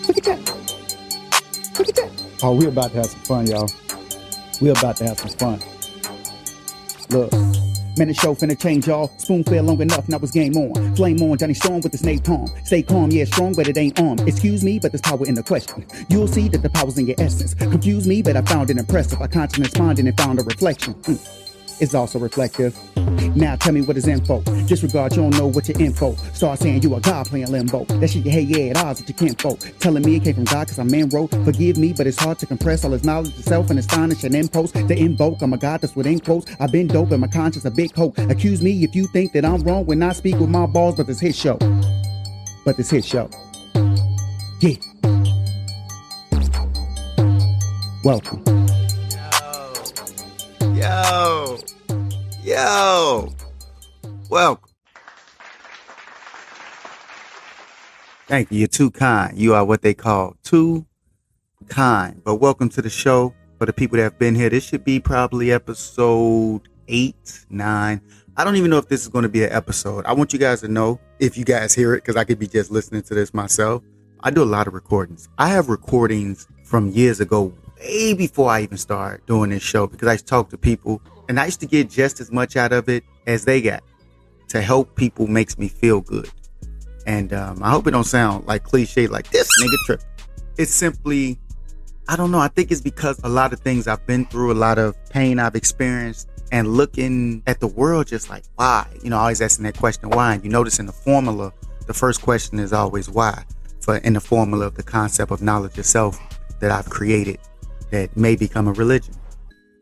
Look at that. Look at that. Oh, we're about to have some fun, y'all. We're about to have some fun. Look. Man, the show finna change, y'all. Spoon fed long enough, now it's game on. Flame on, Johnny Storm with his napalm. Stay calm, yeah, strong, but it ain't on. Excuse me, but there's power in the question. You'll see that the power's in your essence. Confuse me, but I found it impressive. I consciously responded and found a reflection. It's also reflective. Now tell me what is info. Disregard, you don't know what your info. Start saying you a god playing limbo. That shit you hate, yeah, at odds with your kinfolk. Telling me it came from God cause I'm man wrote. Forgive me, but it's hard to compress all his knowledge itself and astonish and impose. To invoke, I'm a god that's within quotes. I've been dope and my conscience a big hope. Accuse me if you think that I'm wrong when I speak with my balls, but this his show. Yeah. Welcome. Yo, welcome. Thank you. You're too kind. You are what they call too kind. But welcome to the show. For the people that have been here, this should be probably episode 8, 9. I don't even know if this is going to be an episode. I want you guys to know if you guys hear it, because I could be just listening to this myself. I do a lot of recordings. I have recordings from years ago, way before I even started doing this show, because I used to talk to people and I used to get just as much out of it as they got. To help people makes me feel good. And I hope it don't sound like cliche, like this nigga tripping. It's simply, I don't know. I think it's because a lot of things I've been through, a lot of pain I've experienced, and looking at the world just like, why? You know, always asking that question, why? And you notice in the formula, the first question is always why. In the formula of the concept of knowledge itself that I've created that may become a religion.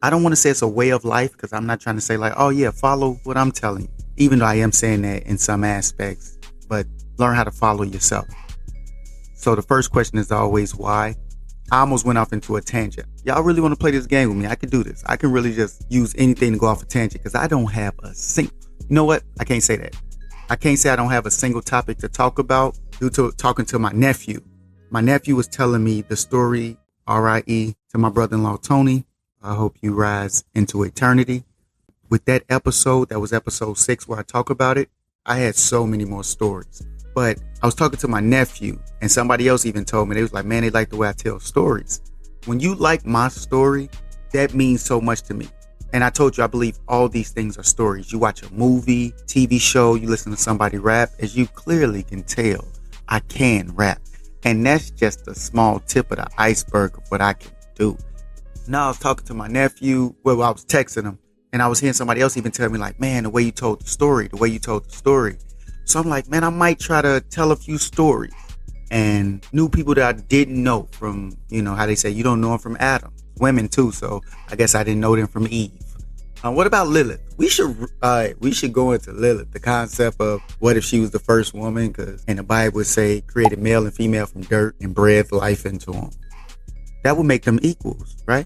I don't want to say it's a way of life, because I'm not trying to say like, oh yeah, follow what I'm telling you. Even though I am saying that in some aspects, but learn how to follow yourself. So the first question is always why. I almost went off into a tangent. Y'all really want to play this game with me? I can do this. I can really just use anything to go off a tangent, because I don't have a single, you know what? I can't say that. I can't say I don't have a single topic to talk about due to talking to my nephew. My nephew was telling me the story, RIE, to my brother-in-law, Tony. I hope you rise into eternity. With that episode, that was episode 6 where I talk about it, I had so many more stories. But I was talking to my nephew, and somebody else even told me, they was like, man, they like the way I tell stories. When you like my story, that means so much to me. And I told you, I believe all these things are stories. You watch a movie, TV show, you listen to somebody rap, as you clearly can tell, I can rap. And that's just a small tip of the iceberg of what I can do. Now I was talking to my nephew, well, I was texting him, and I was hearing somebody else even tell me like, man, the way you told the story. So I'm like, man, I might try to tell a few stories and new people that I didn't know from, you know, how they say you don't know them from Adam. Women too, so I guess I didn't know them from Eve. What about Lilith? We should go into Lilith, the concept of what if she was the first woman, because in the Bible would say created male and female from dirt and breathed life into them. That would make them equals, right?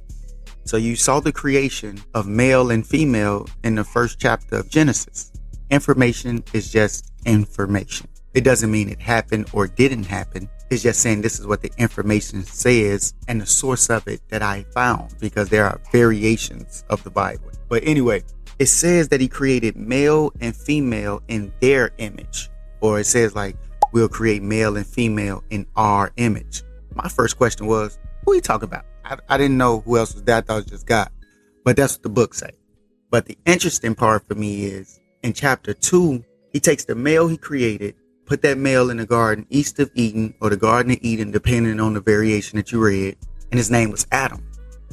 So you saw the creation of male and female in the first chapter of Genesis. Information is just information. It doesn't mean it happened or didn't happen. It's just saying this is what the information says and the source of it that I found, because there are variations of the Bible. But anyway, it says that he created male and female in their image. Or it says like, we'll create male and female in our image. My first question was, who are you talking about? I didn't know who else was that. I thought it was just God. But that's what the book say. But the interesting part for me is in chapter 2, he takes the male he created, put that male in the garden east of Eden, or the Garden of Eden, depending on the variation that you read. And his name was Adam.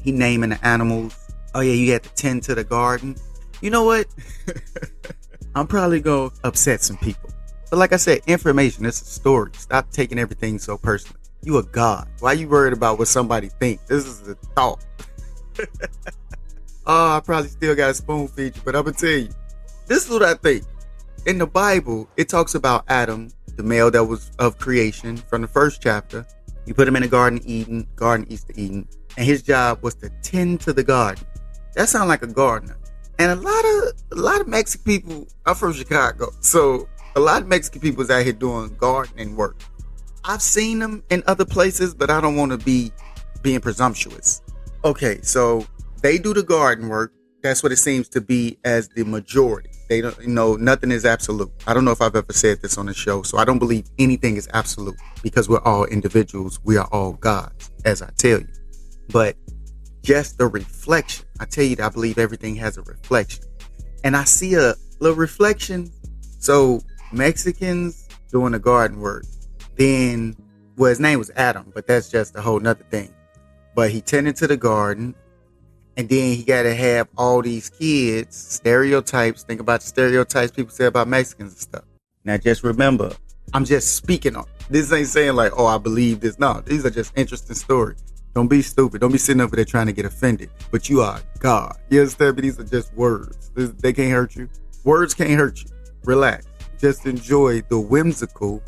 He naming the animals. Oh yeah, you had to tend to the garden. You know what? I'm probably going to upset some people. But like I said, information, it's a story. Stop taking everything so personally. You a God. Why you worried about what somebody thinks? This is a thought. Oh, I probably still got a spoon feed you, but I'm going to tell you. This is what I think. In the Bible, it talks about Adam, the male that was of creation from the first chapter. You put him in the Garden of Eden, Garden East of Eden, and his job was to tend to the garden. That sounds like a gardener. And a lot of Mexican people, I'm from Chicago, so a lot of Mexican people is out here doing gardening work. I've seen them in other places, but I don't want to be being presumptuous. Okay, so they do the garden work. That's what it seems to be as the majority. They don't, nothing is absolute. I don't know if I've ever said this on the show. So I don't believe anything is absolute because we're all individuals. We are all gods, as I tell you. But just the reflection. I tell you that I believe everything has a reflection. And I see a little reflection. So Mexicans doing the garden work. Then, well, his name was Adam, but that's just a whole nother thing. But he tended to the garden. And then he got to have all these kids, stereotypes. Think about the stereotypes people say about Mexicans and stuff. Now, just remember, I'm just speaking on. This ain't saying like, oh, I believe this. No, these are just interesting stories. Don't be stupid. Don't be sitting over there trying to get offended. But you are God. You understand me? These are just words. They can't hurt you. Words can't hurt you. Relax. Just enjoy the whimsical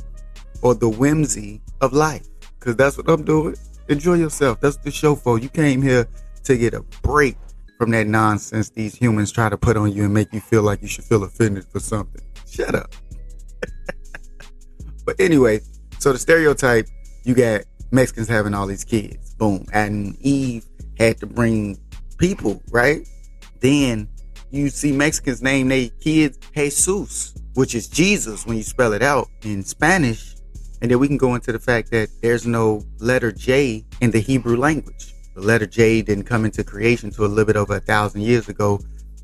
or the whimsy of life. Because that's what I'm doing. Enjoy yourself. That's what the show for. You came here to get a break from that nonsense these humans try to put on you and make you feel like you should feel offended for something. Shut up. But anyway, so the stereotype, you got Mexicans having all these kids. Boom. And Eve had to bring people, right? Then you see Mexicans name their kids Jesus, which is Jesus when you spell it out in Spanish. And then we can go into the fact that there's no letter J in the Hebrew language. The letter J didn't come into creation until a little bit over 1,000 years ago,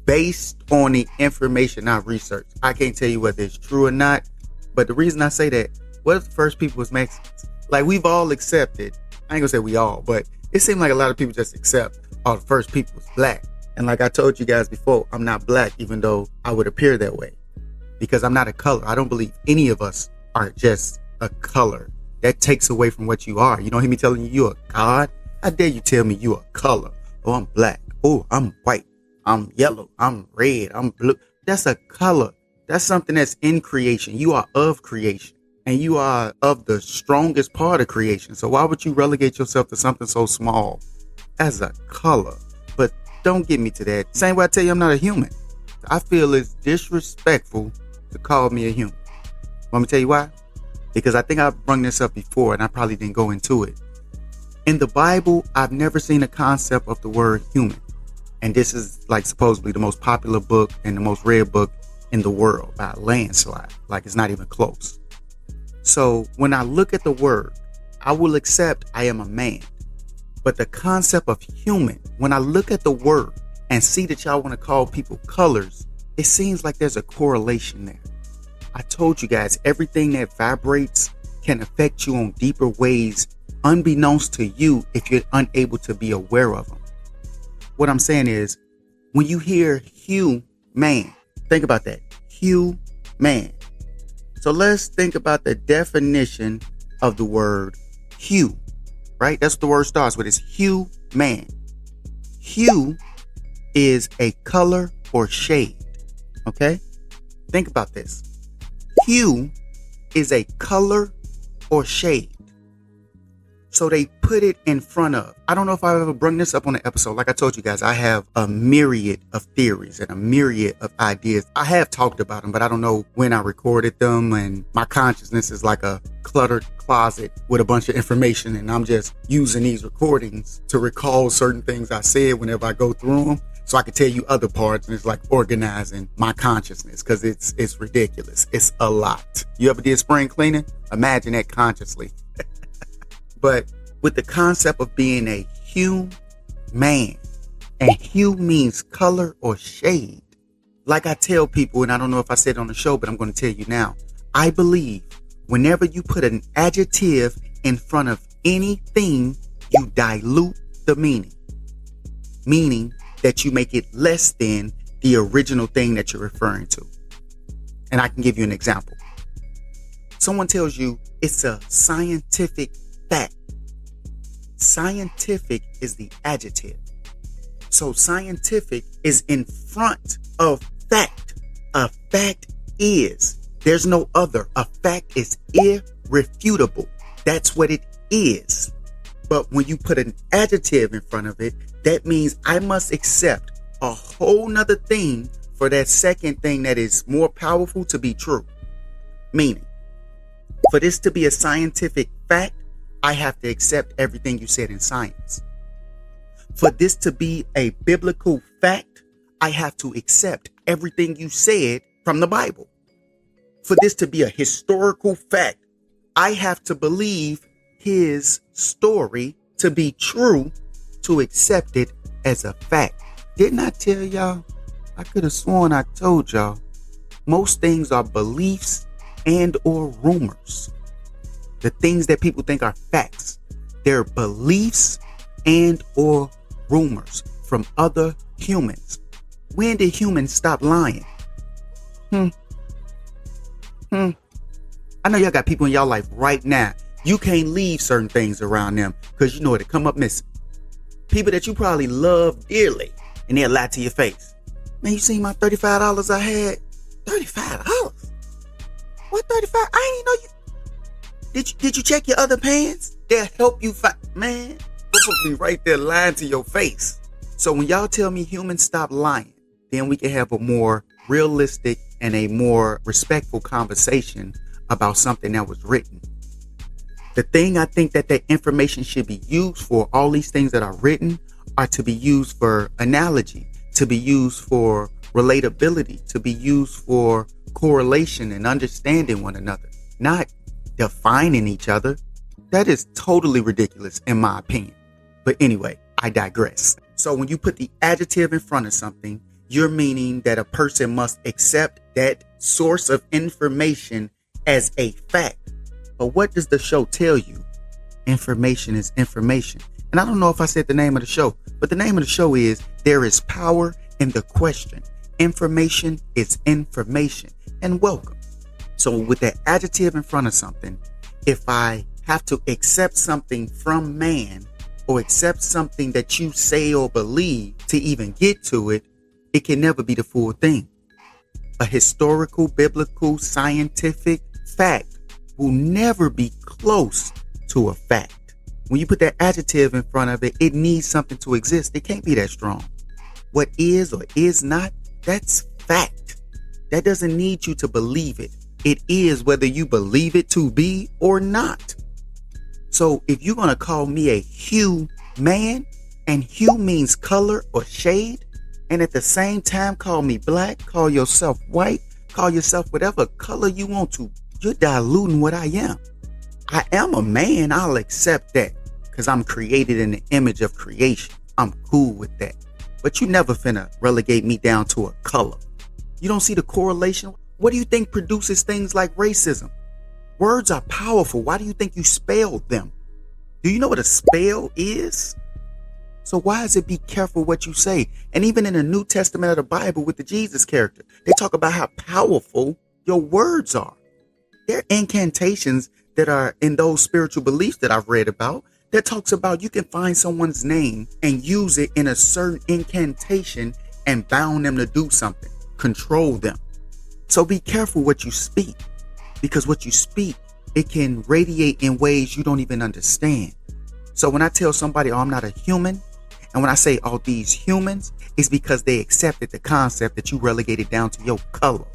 based on the information I've researched. I can't tell you whether it's true or not, but the reason I say that, what if the first people was Mexicans? Like, we've all accepted, I ain't gonna say we all, but it seemed like a lot of people just accept, oh, the first people was black. And like I told you guys before, I'm not black, even though I would appear that way, because I'm not a color. I don't believe any of us are just a color. That takes away from what you are. You don't hear me telling you you're a god. How dare you tell me you a color? Oh, I'm black. Oh, I'm white. I'm yellow. I'm red. I'm blue. That's a color. That's something that's in creation. You are of creation. And you are of the strongest part of creation. So why would you relegate yourself to something so small as a color? But don't get me to that. Same way I tell you I'm not a human. I feel it's disrespectful to call me a human. Want me to tell you why? Because I think I've brought this up before and I probably didn't go into it. In the Bible, I've never seen a concept of the word human. And this is like supposedly the most popular book and the most read book in the world by a landslide. Like, it's not even close. So when I look at the word, I will accept I am a man. But the concept of human, when I look at the word and see that y'all want to call people colors, it seems like there's a correlation there. I told you guys, everything that vibrates can affect you on deeper ways unbeknownst to you if you're unable to be aware of them. What I'm saying is, when you hear hue man, think about that. Hue man. So let's think about the definition of the word hue, right? That's what the word starts with. It's hue man. Hue is a color or shade. Okay? Think about this. Hue is a color or shade. So they put it in front of. I don't know if I've ever brought this up on an episode. Like I told you guys, I have a myriad of theories and a myriad of ideas. I have talked about them, but I don't know when I recorded them. And my consciousness is like a cluttered closet with a bunch of information. And I'm just using these recordings to recall certain things I said whenever I go through them. So I can tell you other parts, and it's like organizing my consciousness because it's ridiculous. It's a lot. You ever did spring cleaning? Imagine that consciously. But with the concept of being a hue man, and hue means color or shade. Like I tell people, and I don't know if I said it on the show, but I'm going to tell you now. I believe whenever you put an adjective in front of anything, you dilute the meaning. Meaning that you make it less than the original thing that you're referring to. And I can give you an example. Someone tells you it's a scientific fact. Scientific is the adjective. So scientific is in front of fact. A fact is. There's no other. A fact is irrefutable. That's what it is. But when you put an adjective in front of it, that means I must accept a whole nother thing for that second thing that is more powerful to be true. Meaning, for this to be a scientific fact, I have to accept everything you said in science. For this to be a biblical fact, I have to accept everything you said from the Bible. For this to be a historical fact, I have to believe his story to be true to accept it as a fact. Didn't I tell y'all? I could have sworn I told y'all. Most things are beliefs and or rumors. The things that people think are facts, they're beliefs and or rumors from other humans. When did humans stop lying? I know y'all got people in y'all life right now. You can't leave certain things around them because you know it'll come up missing. People that you probably love dearly and they'll lie to your face. Man, you seen my $35 I had? $35? What 35? I ain't know you. Did you check your other pants? They'll help you find. Man, they'll be right there lying to your face. So when y'all tell me humans stop lying, then we can have a more realistic and a more respectful conversation about something that was written. The thing I think that information should be used for, all these things that are written, are to be used for analogy, to be used for relatability, to be used for correlation and understanding one another, not defining each other. That is totally ridiculous in my opinion. But anyway, I digress. So when you put the adjective in front of something, you're meaning that a person must accept that source of information as a fact. But what does the show tell you? Information is information. And I don't know if I said the name of the show, but the name of the show is There is Power in the Question. Information is information. And welcome. So with that adjective in front of something, if I have to accept something from man or accept something that you say or believe to even get to it, it can never be the full thing. A historical, biblical, scientific fact will never be close to a fact. When you put that adjective in front of it, it needs something to exist. It can't be that strong. What is or is not, that's fact. That doesn't need you to believe it. It is whether you believe it to be or not. So if you're going to call me a hue man, and hue means color or shade, and at the same time call me black, call yourself white, call yourself whatever color you want to, you're diluting what I am. I am a man. I'll accept that because I'm created in the image of creation. I'm cool with that. But you never finna relegate me down to a color. You don't see the correlation? What do you think produces things like racism? Words are powerful. Why do you think you spelled them? Do you know what a spell is? So why is it be careful what you say? And even in the New Testament of the Bible with the Jesus character, they talk about how powerful your words are. There are incantations that are in those spiritual beliefs that I've read about that talks about you can find someone's name and use it in a certain incantation and bound them to do something, control them. So be careful what you speak, because what you speak, it can radiate in ways you don't even understand. So when I tell somebody, oh, I'm not a human, and when I say, oh, these humans, it's because they accepted the concept that you relegated down to your color.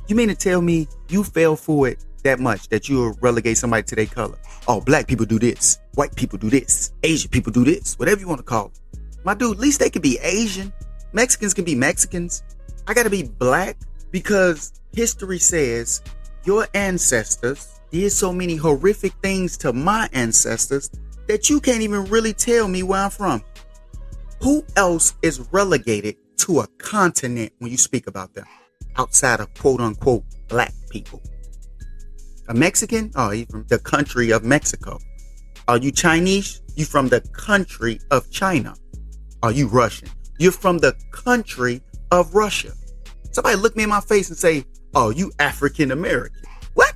You mean to tell me you fell for it that much that you'll relegate somebody to their color? Oh, black people do this. White people do this. Asian people do this. Whatever you want to call it. My dude, at least they can be Asian. Mexicans can be Mexicans. I got to be black because history says your ancestors did so many horrific things to my ancestors that you can't even really tell me where I'm from. Who else is relegated to a continent when you speak about them outside of quote unquote black people? A Mexican? Oh, you from the country of Mexico. Are you Chinese? You from the country of China. Are you Russian? You're from the country of Russia. Somebody look me in my face and say, oh, you African American. What?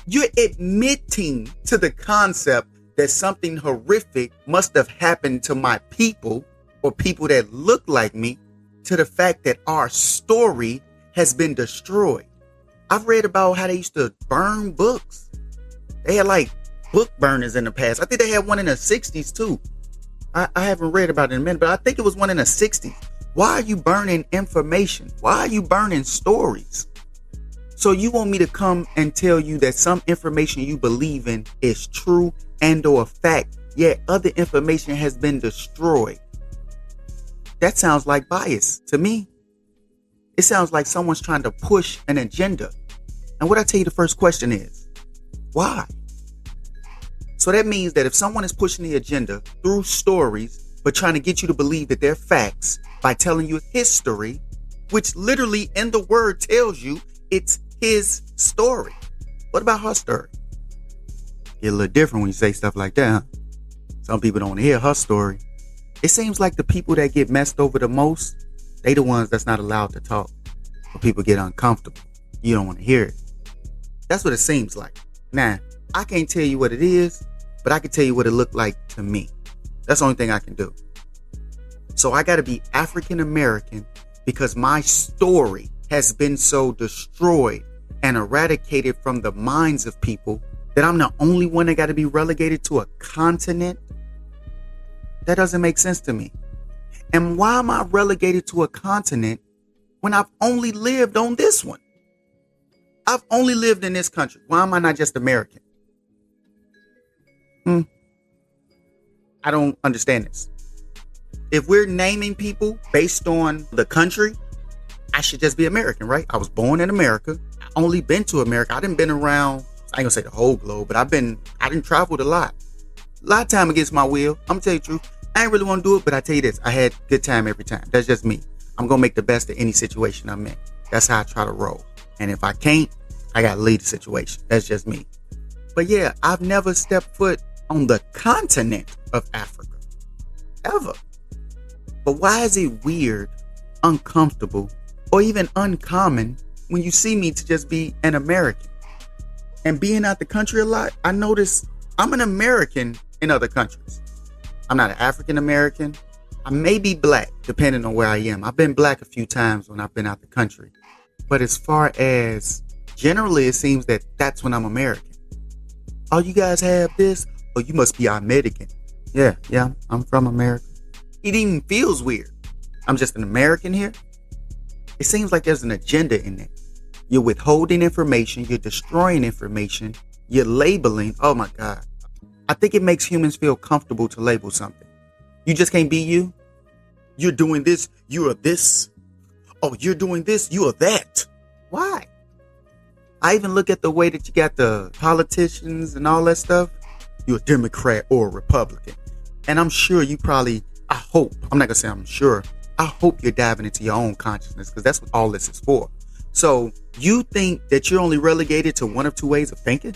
You're admitting to the concept that something horrific must have happened to my people or people that look like me, to the fact that our story has been destroyed. I've read about how they used to burn books. They had like book burners in the past. I think they had one in the 60s too. I haven't read about it in a minute, but I think it was one in the 60s. Why are you burning information? Why are you burning stories? So you want me to come and tell you that some information you believe in is true and or a fact, yet other information has been destroyed? That sounds like bias to me. It sounds like someone's trying to push an agenda. And what I tell you, the first question is, why? So that means that if someone is pushing the agenda through stories, but trying to get you to believe that they're facts by telling you history, which literally in the word tells you it's his story. What about her story? Get a little different when you say stuff like that, huh? Some people don't want to hear her story. It seems like the people that get messed over the most, they the ones that's not allowed to talk. When people get uncomfortable, you don't want to hear it. That's what it seems like. Now, I can't tell you what it is, but I can tell you what it looked like to me. That's the only thing I can do. So I got to be African American because my story has been so destroyed and eradicated from the minds of people that I'm the only one that got to be relegated to a continent. That doesn't make sense to me. And why am I relegated to a continent when I've only lived on this one? I've only lived in this country. Why am I not just American? I don't understand this. If we're naming people based on the country, I should just be American, right? I was born in America. I only been to America. I done been around, I ain't gonna say the whole globe, but I done traveled a lot. A lot of time against my will. I'm gonna tell you the truth. I ain't really want to do it, but I tell you this, I had good time every time. That's just me. I'm gonna make the best of any situation I'm in. That's how I try to roll. And if I can't, I gotta leave the situation. That's just me. But yeah, I've never stepped foot on the continent of Africa. Ever. But why is it weird, uncomfortable, or even uncommon when you see me to just be an American? And being out the country a lot, I notice I'm an American in other countries. I'm not an African American. I may be black, depending on where I am. I've been black a few times when I've been out the country. But as far as generally, it seems that that's when I'm American. Oh, you guys have this? Oh, you must be American. Yeah, I'm from America. It even feels weird. I'm just an American here. It seems like there's an agenda in it. You're withholding information. You're destroying information. You're labeling. Oh my God. I think it makes humans feel comfortable to label something. You just can't be you. You're doing this. You are this. Oh, you're doing this. You are that. Why? I even look at the way that you got the politicians and all that stuff. You're a Democrat or a Republican. And I'm sure you probably, I hope, I'm not going to say I'm sure. I hope you're diving into your own consciousness because that's what all this is for. So you think that you're only relegated to one of two ways of thinking?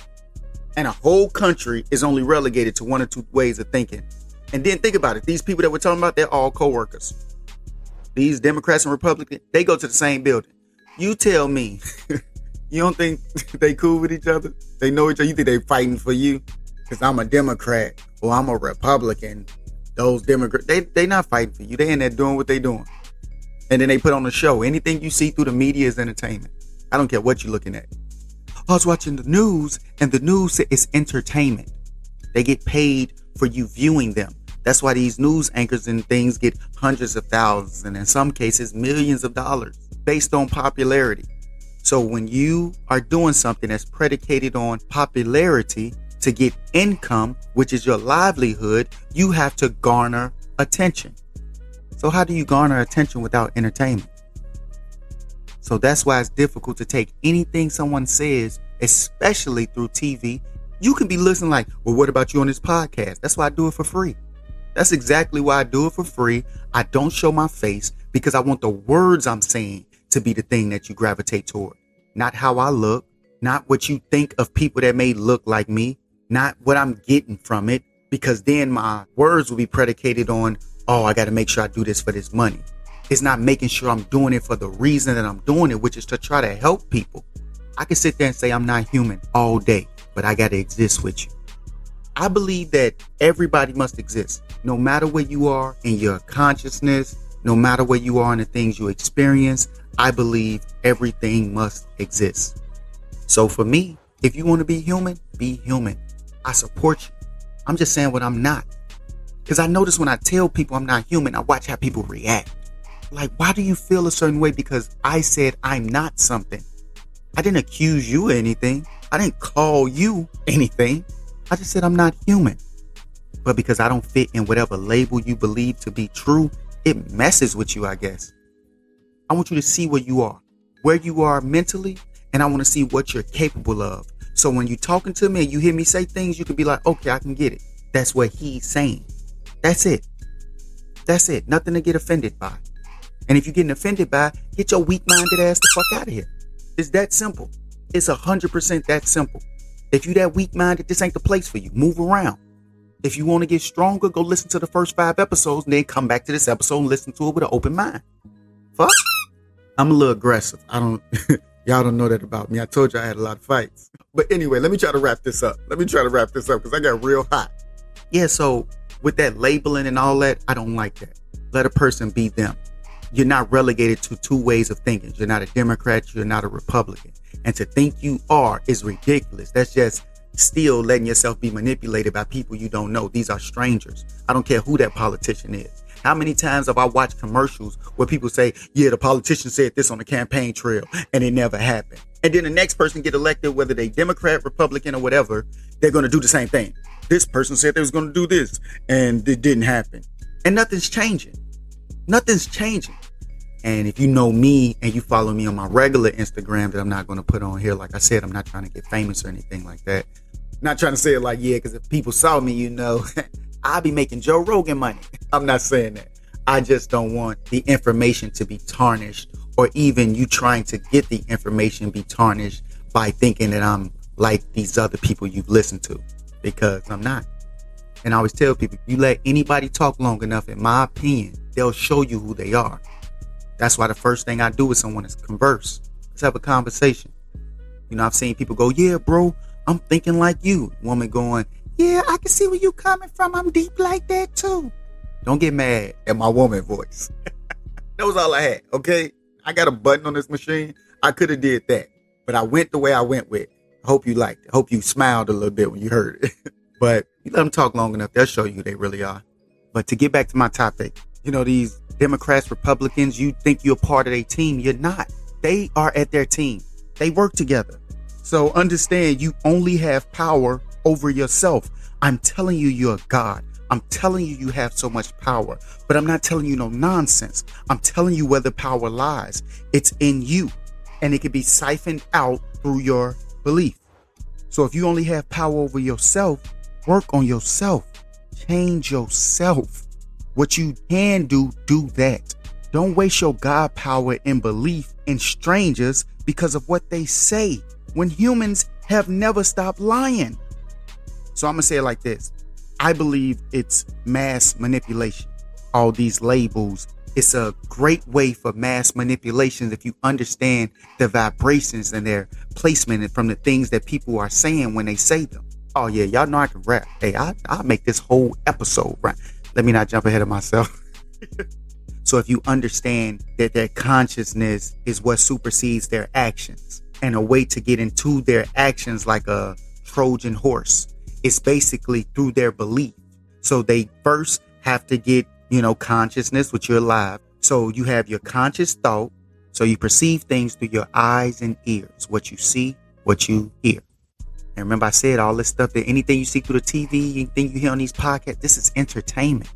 And a whole country is only relegated to one or two ways of thinking. And then think about it. These people that we're talking about, they're all co-workers. These Democrats and Republicans, they go to the same building. You tell me, you don't think they cool with each other? They know each other. You think they fighting for you? Because I'm a Democrat or I'm a Republican. Those Democrats, they not fighting for you. They in there doing what they doing. And then they put on a show. Anything you see through the media is entertainment. I don't care what you're looking at. I was watching the news and the news is entertainment. They get paid for you viewing them. That's why these news anchors and things get hundreds of thousands and in some cases millions of dollars based on popularity. So when you are doing something that's predicated on popularity to get income, which is your livelihood, you have to garner attention. So how do you garner attention without entertainment? So that's why it's difficult to take anything someone says, especially through TV. You can be listening like, well, what about you on this podcast? That's why I do it for free. That's exactly why I do it for free. I don't show my face because I want the words I'm saying to be the thing that you gravitate toward. Not how I look, not what you think of people that may look like me, not what I'm getting from it, because then my words will be predicated on, oh, I got to make sure I do this for this money. It's not making sure I'm doing it for the reason that I'm doing it, which is to try to help people. I can sit there and say I'm not human all day, but I got to exist with you. I believe that everybody must exist, no matter where you are in your consciousness, no matter where you are in the things you experience. I believe everything must exist. So for me, if you want to be human, be human. I support you. I'm just saying what I'm not. Because I notice when I tell people I'm not human, I watch how people react. Like, why do you feel a certain way because I said I'm not something? I didn't accuse you of anything. I didn't call you anything. I just said I'm not human. But because I don't fit in whatever label you believe to be true, it messes with you, I guess. I want you to see where you are mentally, and I want to see what you're capable of. So when you're talking to me and you hear me say things, you can be like, okay, I can get it. That's what he's saying. That's it. That's it. Nothing to get offended by. And if you're getting offended by, get your weak-minded ass the fuck out of here. It's that simple. It's 100% that simple. If you that weak-minded, this ain't the place for you. Move around. If you want to get stronger, go listen to the first 5 episodes and then come back to this episode and listen to it with an open mind. Fuck. I'm a little aggressive. Y'all don't know that about me. I told you I had a lot of fights. But anyway, let me try to wrap this up because I got real hot. Yeah, so with that labeling and all that, I don't like that. Let a person be them. You're not relegated to 2 ways of thinking. You're not a Democrat. You're not a Republican. And to think you are is ridiculous. That's just still letting yourself be manipulated by people you don't know. These are strangers. I don't care who that politician is. How many times have I watched commercials where people say, yeah, the politician said this on the campaign trail and it never happened. And then the next person get elected, whether they Democrat, Republican, or whatever, they're going to do the same thing. This person said they was going to do this and it didn't happen. And nothing's changing. Nothing's changing. And if you know me and you follow me on my regular Instagram that I'm not going to put on here, like I said, I'm not trying to get famous or anything like that. Not trying to say it like, yeah, because if people saw me, you know, I'll be making Joe Rogan money. I'm not saying that. I just don't want the information to be tarnished, or even you trying to get the information be tarnished by thinking that I'm like these other people you've listened to, because I'm not. And I always tell people, you let anybody talk long enough, in my opinion, they'll show you who they are. That's why the first thing I do with someone is converse. Let's have a conversation. You know, I've seen people go, yeah, bro, I'm thinking like you. Woman going, yeah, I can see where you coming from. I'm deep like that too. Don't get mad at my woman voice. That was all I had, okay? I got a button on this machine. I could have did that, but I went the way I went with. I hope you liked it. I hope you smiled a little bit when you heard it. But you let them talk long enough, they'll show you who they really are. But to get back to my topic, you know, these Democrats, Republicans, you think you're part of their team. You're not. They are at their team. They work together. So understand, you only have power over yourself. I'm telling you, you're God. I'm telling you, you have so much power, but I'm not telling you no nonsense. I'm telling you where the power lies. It's in you, and it can be siphoned out through your belief. So if you only have power over yourself, work on yourself. Change yourself. What you can do that. Don't waste your God power and belief in strangers because of what they say, when humans have never stopped lying. So I'm going to say it like this. I believe it's mass manipulation. All these labels, it's a great way for mass manipulation if you understand the vibrations and their placement from the things that people are saying when they say them. Oh yeah, y'all know I can rap. Hey, I'll make this whole episode right. Let me not jump ahead of myself. So if you understand that their consciousness is what supersedes their actions, and a way to get into their actions like a Trojan horse, it's basically through their belief. So they first have to get, consciousness, which you're alive. So you have your conscious thought. So you perceive things through your eyes and ears, what you see, what you hear. And remember I said all this stuff, that anything you see through the TV, anything you hear on these podcasts, this is entertainment.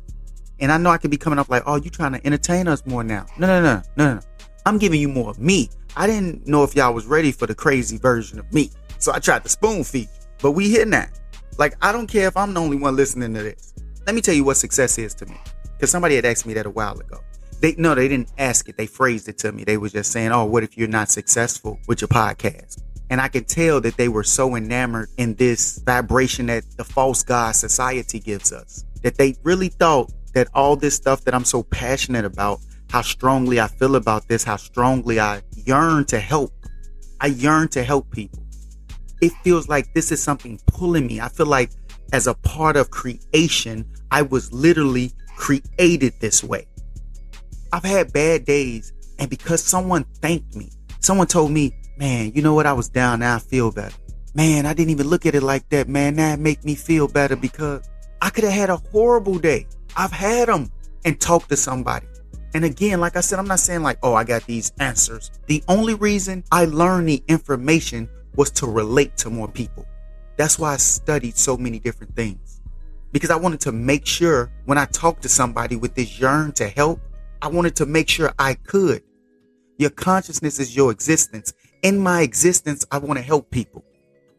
And I know I could be coming off like, oh, you trying to entertain us more now. No. I'm giving you more of me. I didn't know if y'all was ready for the crazy version of me. So I tried to spoon feed you. But we hitting that. Like, I don't care if I'm the only one listening to this. Let me tell you what success is to me. Because somebody had asked me that a while ago. They didn't ask it. They phrased it to me. They were just saying, oh, what if you're not successful with your podcast? And I could tell that they were so enamored in this vibration that the false God society gives us, that they really thought that all this stuff that I'm so passionate about, how strongly I feel about this, how strongly I yearn to help. I yearn to help people. It feels like this is something pulling me. I feel like as a part of creation, I was literally created this way. I've had bad days, and because someone thanked me, someone told me, man, you know what? I was down. Now I feel better. Man, I didn't even look at it like that, man. Now it make me feel better, because I could have had a horrible day. I've had them, and talked to somebody. And again, like I said, I'm not saying like, oh, I got these answers. The only reason I learned the information was to relate to more people. That's why I studied so many different things, because I wanted to make sure when I talked to somebody with this yearn to help, I wanted to make sure I could. Your consciousness is your existence. In my existence, I want to help people.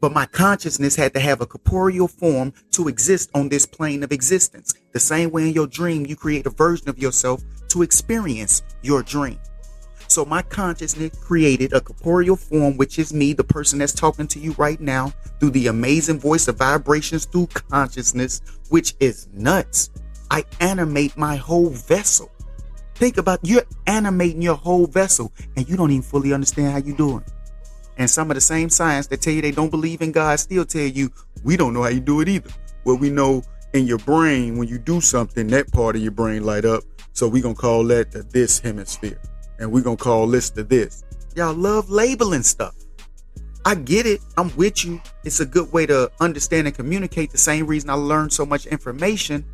But my consciousness had to have a corporeal form to exist on this plane of existence. The same way in your dream, you create a version of yourself to experience your dream. So my consciousness created a corporeal form, which is me, the person that's talking to you right now, through the amazing voice of vibrations through consciousness, which is nuts. I animate my whole vessel. Think about, you're animating your whole vessel and you don't even fully understand how you're doing. And some of the same science that tell you they don't believe in God still tell you, we don't know how you do it either. Well, we know in your brain, when you do something, that part of your brain light up. So we're going to call that the this hemisphere. And we're going to call this the this. Y'all love labeling stuff. I get it. I'm with you. It's a good way to understand and communicate. The same reason I learned so much information.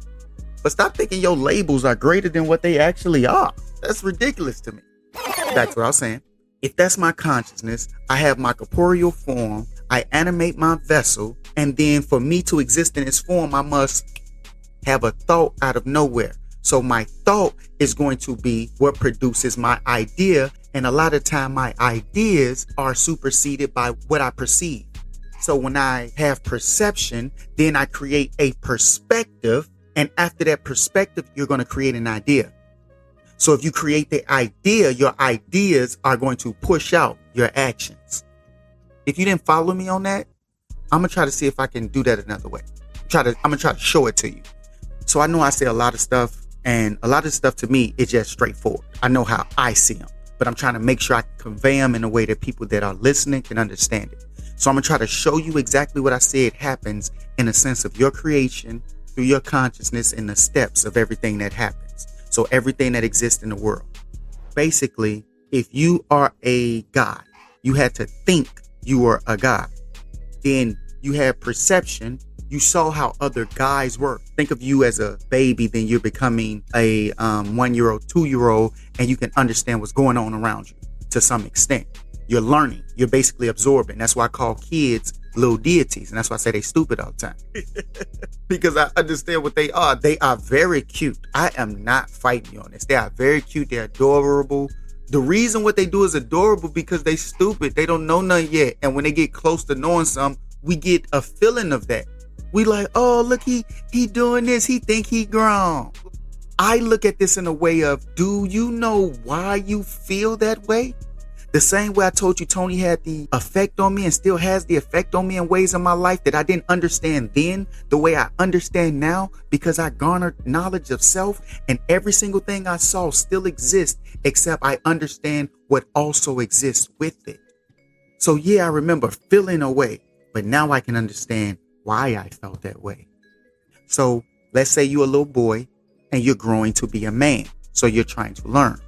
But stop thinking your labels are greater than what they actually are. That's ridiculous to me. That's what I was saying. If that's my consciousness, I have my corporeal form, I animate my vessel, and then for me to exist in its form, I must have a thought out of nowhere. So my thought is going to be what produces my idea, and a lot of time my ideas are superseded by what I perceive. So when I have perception, then I create a perspective, and after that perspective, you're going to create an idea. So if you create the idea, your ideas are going to push out your actions. If you didn't follow me on that, I'm going to try to see if I can do that another way. I'm going to try to show it to you. So I know I say a lot of stuff, and a lot of stuff to me is just straightforward. I know how I see them, but I'm trying to make sure I convey them in a way that people that are listening can understand it. So I'm going to try to show you exactly what I said happens in a sense of your creation through your consciousness and the steps of everything that happens. So everything that exists in the world. Basically, if you are a God, you had to think you were a God. Then you had perception. You saw how other guys work. Think of you as a baby, then you're becoming a 1-year-old, 2-year-old, and you can understand what's going on around you to some extent. You're learning. You're basically absorbing. That's why I call kids little deities. And that's why I say they stupid all the time. Because I understand what they are. They are very cute. I am not fighting you on this. They are very cute. They're adorable. The reason what they do is adorable because they stupid. They don't know nothing yet. And when they get close to knowing something, we get a feeling of that. We like, oh, look, he doing this. He think he grown. I look at this in a way of, do you know why you feel that way? The same way I told you Tony had the effect on me and still has the effect on me in ways in my life that I didn't understand then, the way I understand now, because I garnered knowledge of self, and every single thing I saw still exists, except I understand what also exists with it. So yeah, I remember feeling a way, but now I can understand why I felt that way. So let's say you're a little boy and you're growing to be a man. So you're trying to learn.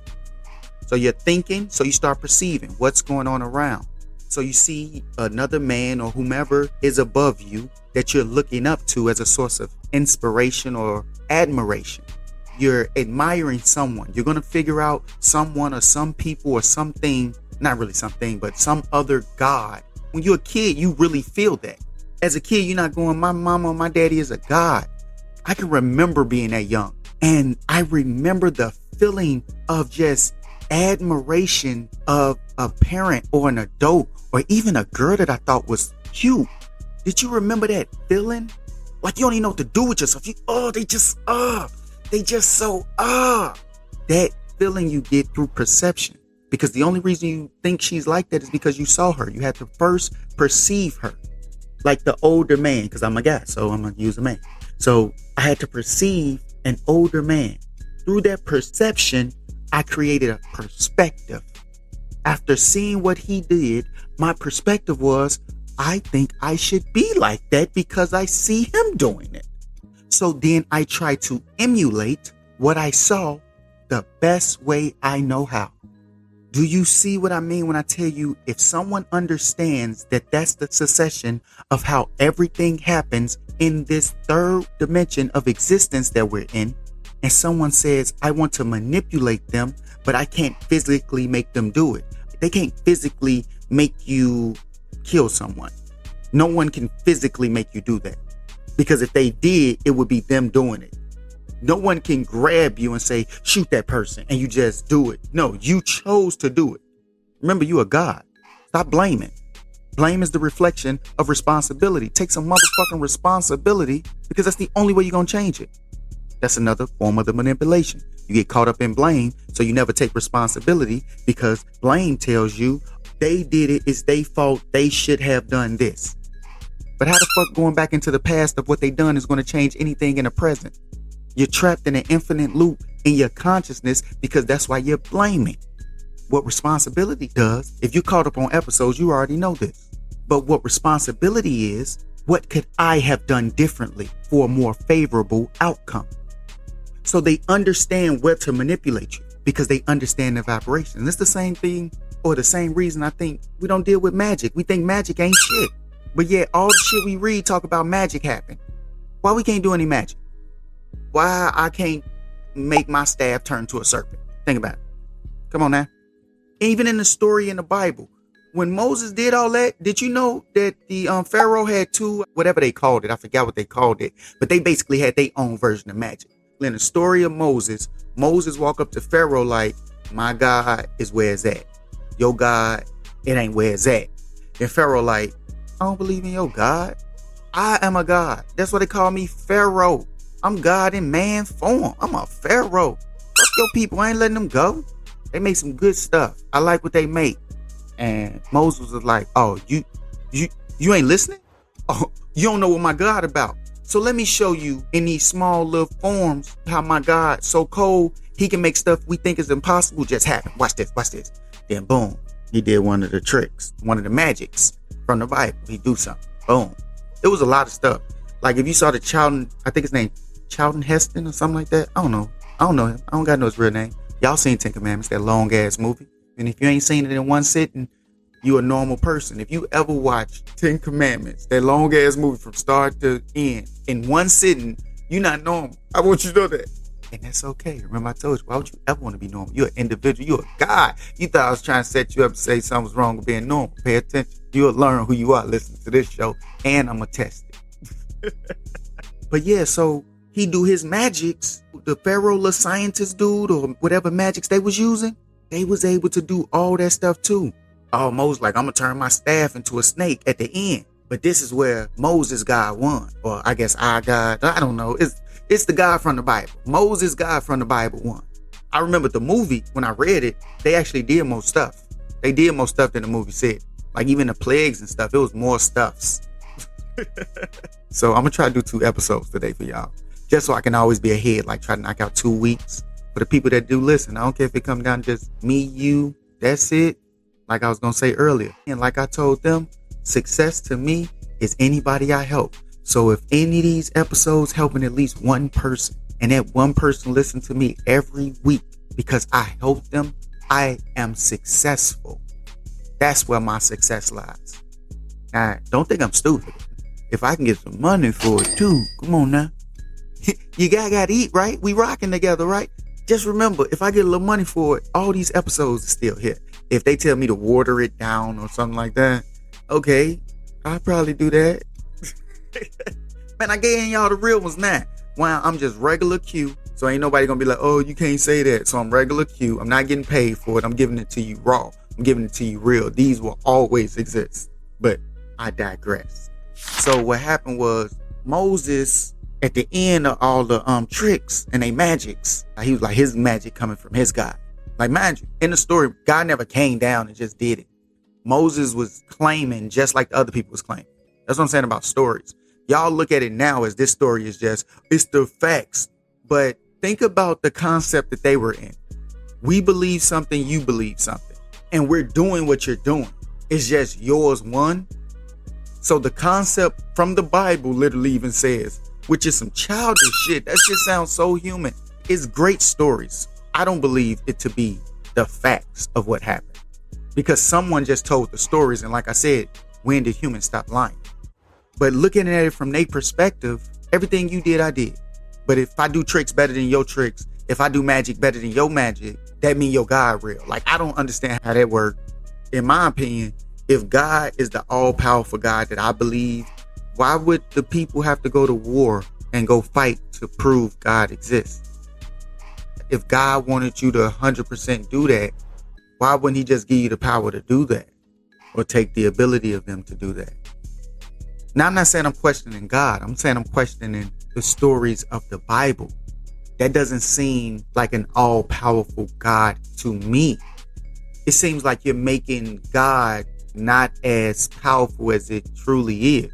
So you're thinking, so you start perceiving what's going on around. So you see another man or whomever is above you that you're looking up to as a source of inspiration or admiration. You're admiring someone. You're going to figure out someone or some people or something, not really something, but some other God. When you're a kid, you really feel that. As a kid, you're not going, my mama or my daddy is a God. I can remember being that young. And I remember the feeling of just admiration of a parent or an adult or even a girl that I thought was cute. Did you remember that feeling? Like you don't even know what to do with yourself. They just so that feeling you get through perception. Because the only reason you think she's like that is because you saw her. You had to first perceive her. Like the older man, because I'm a guy, so I'm going to use a man. So I had to perceive an older man. Through that perception, I created a perspective. After seeing what he did, my perspective was, I think I should be like that because I see him doing it. So then I try to emulate what I saw the best way I know how. Do you see what I mean when I tell you if someone understands that that's the succession of how everything happens in this third dimension of existence that we're in, and someone says, I want to manipulate them, but I can't physically make them do it. They can't physically make you kill someone. No one can physically make you do that. Because if they did, it would be them doing it. No one can grab you and say, shoot that person, and you just do it. No, you chose to do it. Remember, you are God. Stop blaming. Blame is the reflection of responsibility. Take some motherfucking responsibility, because that's the only way you're going to change it. That's another form of the manipulation. You get caught up in blame, so you never take responsibility, because blame tells you they did it, it's their fault, they should have done this. But how the fuck going back into the past of what they done is going to change anything in the present? You're trapped in an infinite loop in your consciousness, because that's why you're blaming. What responsibility does, if you're caught up on episodes, you already know this. But what responsibility is, what could I have done differently for a more favorable outcome? So they understand where to manipulate you, because they understand the vibration. And it's the same thing, or the same reason I think we don't deal with magic. We think magic ain't shit. But yet all the shit we read talk about magic happen. Why we can't do any magic? Why I can't make my staff turn to a serpent? Think about it. Come on now. Even in the story in the Bible, when Moses did all that, did you know that the Pharaoh had two, whatever they called it, I forgot what they called it, but they basically had their own version of magic. In the story of Moses walked up to Pharaoh like, my God is where it's at. Your God, it ain't where it's at. And Pharaoh like, I don't believe in your God. I am a God. That's why they call me Pharaoh. I'm God in man form. I'm a Pharaoh. Fuck your people. I ain't letting them go. They make some good stuff. I like what they make. And Moses was like, oh, you ain't listening? Oh, you don't know what my God about. So let me show you in these small little forms how my God so cold, he can make stuff we think is impossible just happen. Watch this. Then boom, he did one of the tricks, one of the magics from the Bible. He do something. Boom. It was a lot of stuff. Like if you saw the Charlton, I think his name Charlton Heston or something like that. I don't know him. I don't gotta know his real name. Y'all seen Ten Commandments, that long ass movie. And if you ain't seen it in one sitting, you a normal person. If you ever watch Ten Commandments, that long ass movie from start to end, in one sitting, you're not normal. I want you to know that. And that's okay. Remember I told you, why would you ever want to be normal? You're an individual. You're a God. You thought I was trying to set you up to say something's wrong with being normal. Pay attention. You'll learn who you are listening to this show. And I'm going to test it. But yeah, so he do his magics. The Pharaoh little scientist dude or whatever magics they was using, they was able to do all that stuff too. Oh, Moses like, I'm going to turn my staff into a snake at the end. But this is where Moses God won. Or I guess our God. I don't know. It's the God from the Bible. Moses God from the Bible won. I remember the movie, when I read it, they actually did more stuff. They did more stuff than the movie said. Like even the plagues and stuff, it was more stuffs. So I'm going to try to do 2 episodes today for y'all. Just so I can always be ahead, like try to knock out 2 weeks. For the people that do listen, I don't care if it comes down to just me, you, that's it. Like I was going to say earlier. And like I told them, success to me is anybody I help. So if any of these episodes helping at least one person, and that one person listen to me every week because I help them, I am successful. That's where my success lies. I don't think I'm stupid. If I can get some money for it too, come on now. You gotta eat, right? We rocking together, right? Just remember, if I get a little money for it, all these episodes are still here. If they tell me to water it down or something like that, okay, I'll probably do that. Man, I gave y'all the real ones now. Wow, I'm just regular Q. So ain't nobody gonna be like, oh, you can't say that. So I'm regular Q. I'm not getting paid for it. I'm giving it to you raw. I'm giving it to you real. These will always exist. But I digress. So what happened was Moses, at the end of all the tricks and they magics, he was like his magic coming from his God. Like magic. In the story, God never came down and just did it. Moses was claiming just like the other people was claiming. That's what I'm saying about stories. Y'all look at it now as this story is just, it's the facts. But think about the concept that they were in. We believe something, you believe something. And we're doing what you're doing. It's just yours won. So the concept from the Bible literally even says, which is some childish shit. That shit sounds so human. It's great stories. I don't believe it to be the facts of what happened. Because someone just told the stories. And like I said, when did humans stop lying? But looking at it from their perspective, everything you did, I did. But if I do tricks better than your tricks, if I do magic better than your magic, that mean your God real. Like, I don't understand how that works. In my opinion, if God is the all-powerful God that I believe, why would the people have to go to war and go fight to prove God exists? If God wanted you to 100% do that, Why wouldn't he just give you the power to do that? Or take the ability of them to do that? Now, I'm not saying I'm questioning God. I'm saying I'm questioning the stories of the Bible. That doesn't seem like an all-powerful God to me. It seems like you're making God not as powerful as it truly is.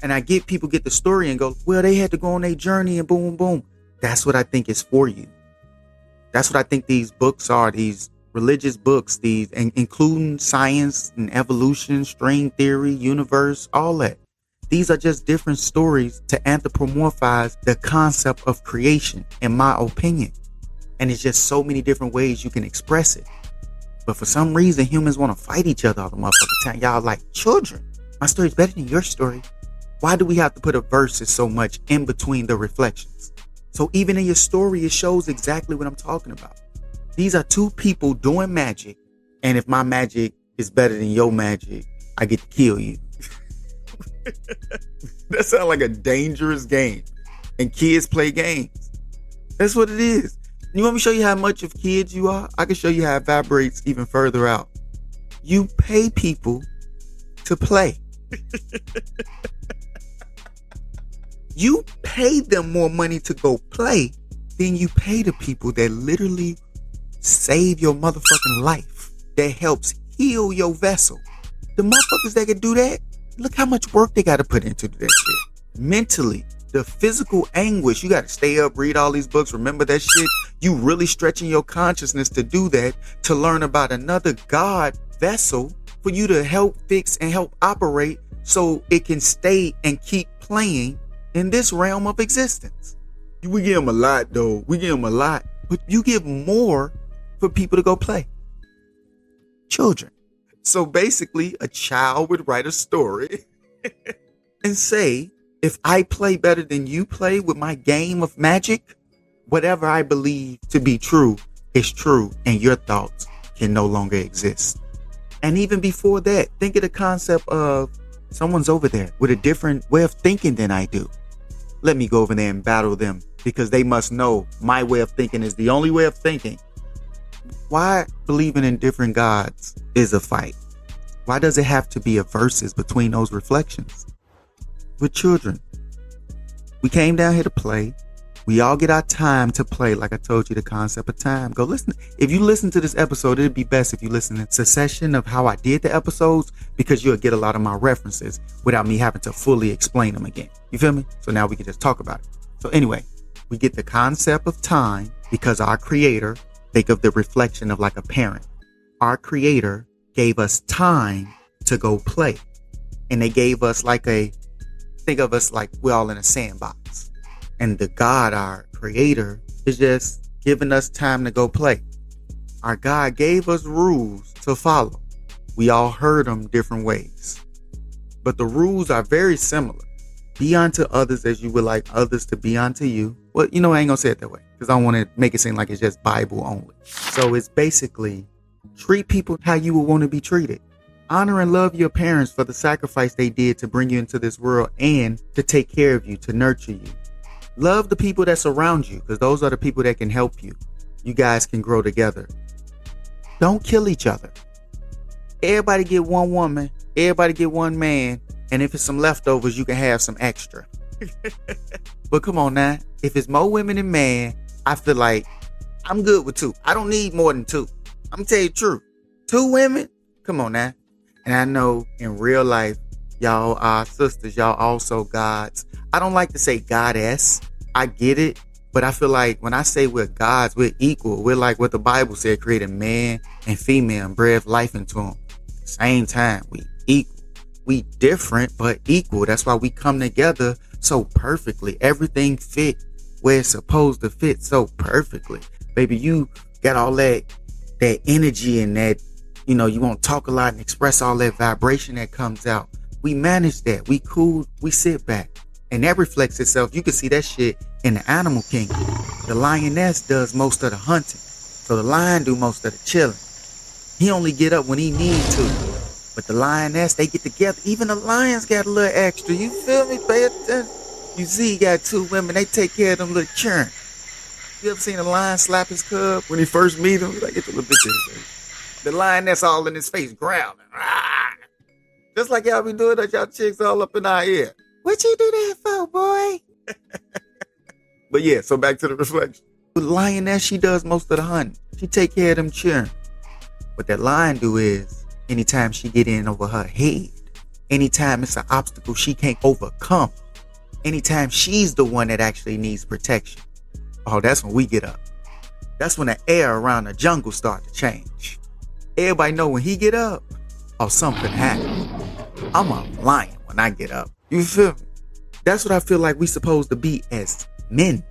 And I get people get the story and go, well, they had to go on their journey and boom, boom. That's what I think is for you. That's what I think these books are, these religious books, these, and including science and evolution, string theory, universe, all that. These are just different stories to anthropomorphize the concept of creation, in my opinion. And it's just so many different ways you can express it. But for some reason, humans want to fight each other all the motherfucking time. Y'all like children. My story's better than your story. Why do we have to put a verses so much in between the reflections? So even in your story, it shows exactly what I'm talking about. These are two people doing magic. And if my magic is better than your magic, I get to kill you. That sounds like a dangerous game. And kids play games. That's what it is. You want me to show you how much of kids you are? I can show you how it vibrates even further out. You pay people to play. You pay them more money to go play than you pay the people that literally save your motherfucking life, that helps heal your vessel. The motherfuckers that can do that, look how much work they got to put into that shit. Mentally, the physical anguish, you got to stay up, read all these books, remember that shit. You really stretching your consciousness to do that, to learn about another God vessel for you to help fix and help operate so it can stay and keep playing in this realm of existence. We give them a lot though. We give them a lot, but you give more for people to go play. Children. So basically, a child would write a story and say, if I play better than you play with my game of magic, whatever I believe to be true is true, and your thoughts can no longer exist. And even before that, think of the concept of someone's over there with a different way of thinking than I do. Let me go over there and battle them because they must know my way of thinking is the only way of thinking. Why believing in different gods is a fight? Why does it have to be a versus between those reflections? With children, we came down here to play. We all get our time to play. Like I told you, the concept of time. Go listen. If you listen to this episode, it'd be best if you listen in succession of how I did the episodes, because you'll get a lot of my references without me having to fully explain them again. You feel me? So now we can just talk about it. So anyway, we get the concept of time because our creator, think of the reflection of like a parent. Our creator gave us time to go play. And they gave us think of us like we're all in a sandbox. And the God, our creator, is just giving us time to go play. Our God gave us rules to follow. We all heard them different ways. But the rules are very similar. Be unto others as you would like others to be unto you. Well, I ain't gonna say it that way because I don't want to make it seem like it's just Bible only. So it's basically treat people how you would want to be treated. Honor and love your parents for the sacrifice they did to bring you into this world and to take care of you, to nurture you. Love the people that surround you because those are the people that can help you. You guys can grow together. Don't kill each other. Everybody get one woman. Everybody get one man. And if it's some leftovers, you can have some extra. But come on now. If it's more women than men, I feel like I'm good with two. I don't need more than two. I'm going to tell you the truth. 2 women? Come on now. And I know in real life, y'all are sisters. Y'all also gods. I don't like to say goddess. I get it. But I feel like when I say we're gods, we're equal. We're like what the Bible said, created man and female and breathed life into them. Same time, we equal. We different, but equal. That's why we come together so perfectly. Everything fit where it's supposed to fit so perfectly. Baby, you got all that energy and that, you want to talk a lot and express all that vibration that comes out. We manage that. We cool. We sit back. And that reflects itself. You can see that shit in the animal kingdom. The lioness does most of the hunting. So the lion do most of the chilling. He only get up when he need to. But the lioness, they get together. Even the lions got a little extra. You feel me? Pay attention. You see, he got 2 women. They take care of them little churn. You ever seen a lion slap his cub when he first meet him? He's like, get your little bitch in. The lioness all in his face growling. Rah! Just like y'all be doing that, y'all chicks all up in our ear. What you do that for, boy? But yeah, so back to the reflection. The lioness, she does most of the hunting. She take care of them children. What that lion do is, anytime she get in over her head, anytime it's an obstacle she can't overcome, anytime she's the one that actually needs protection, oh, that's when we get up. That's when the air around the jungle start to change. Everybody know when he get up, oh, something happen. I'm a lion when I get up. You feel me? That's what I feel like we supposed to be as men,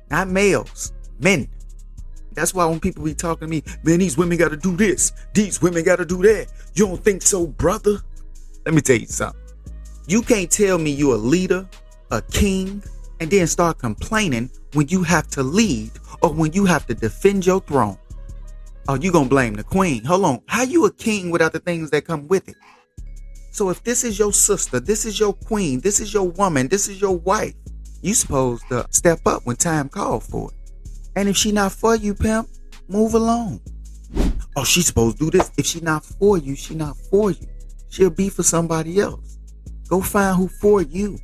not males, men. That's why when people be talking to me, man, these women got to do this, these women got to do that. You don't think so, brother? Let me tell you something. You can't tell me you a leader, a king, and then start complaining when you have to lead or when you have to defend your throne. Oh, you gonna blame the queen. Hold on. How you a king without the things that come with it? So if this is your sister, this is your queen, this is your woman, this is your wife, you supposed to step up when time called for it. And if she not for you, pimp, move along. Oh, she supposed to do this. If she not for you, she not for you. She'll be for somebody else. Go find who for you.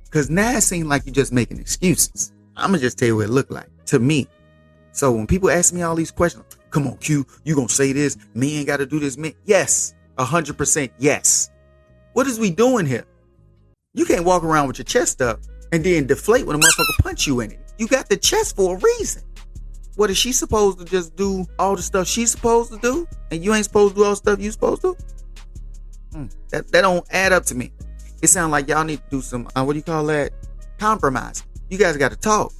Because now it seems like you're just making excuses. I'm going to just tell you what it look like to me. So when people ask me all these questions, come on, Q, you going to say this? Me ain't got to do this. Me. Yes, 100% yes. What is we doing here? You can't walk around with your chest up and then deflate when a motherfucker punch you in it. You got the chest for a reason. What, is she supposed to just do all the stuff she's supposed to do? And you ain't supposed to do all the stuff you supposed to do? That don't add up to me. It sounds like y'all need to do some, what do you call that? Compromise. You guys got to talk.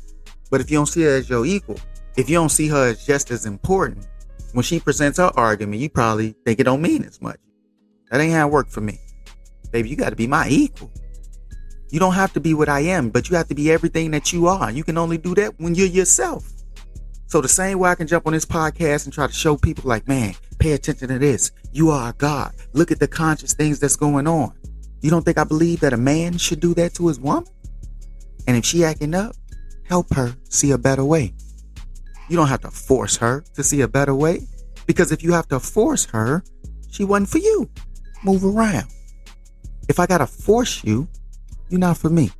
But if you don't see her as your equal, if you don't see her as just as important, when she presents her argument, you probably think it don't mean as much. That ain't how it worked for me. Baby, you got to be my equal. You don't have to be what I am, but you have to be everything that you are. You can only do that when you're yourself. So the same way I can jump on this podcast and try to show people like, man, pay attention to this. You are a God. Look at the conscious things that's going on. You don't think I believe that a man should do that to his woman? And if she acting up, help her see a better way. You don't have to force her to see a better way, because if you have to force her, she wasn't for you. Move around. If I got to force you, you're not for me.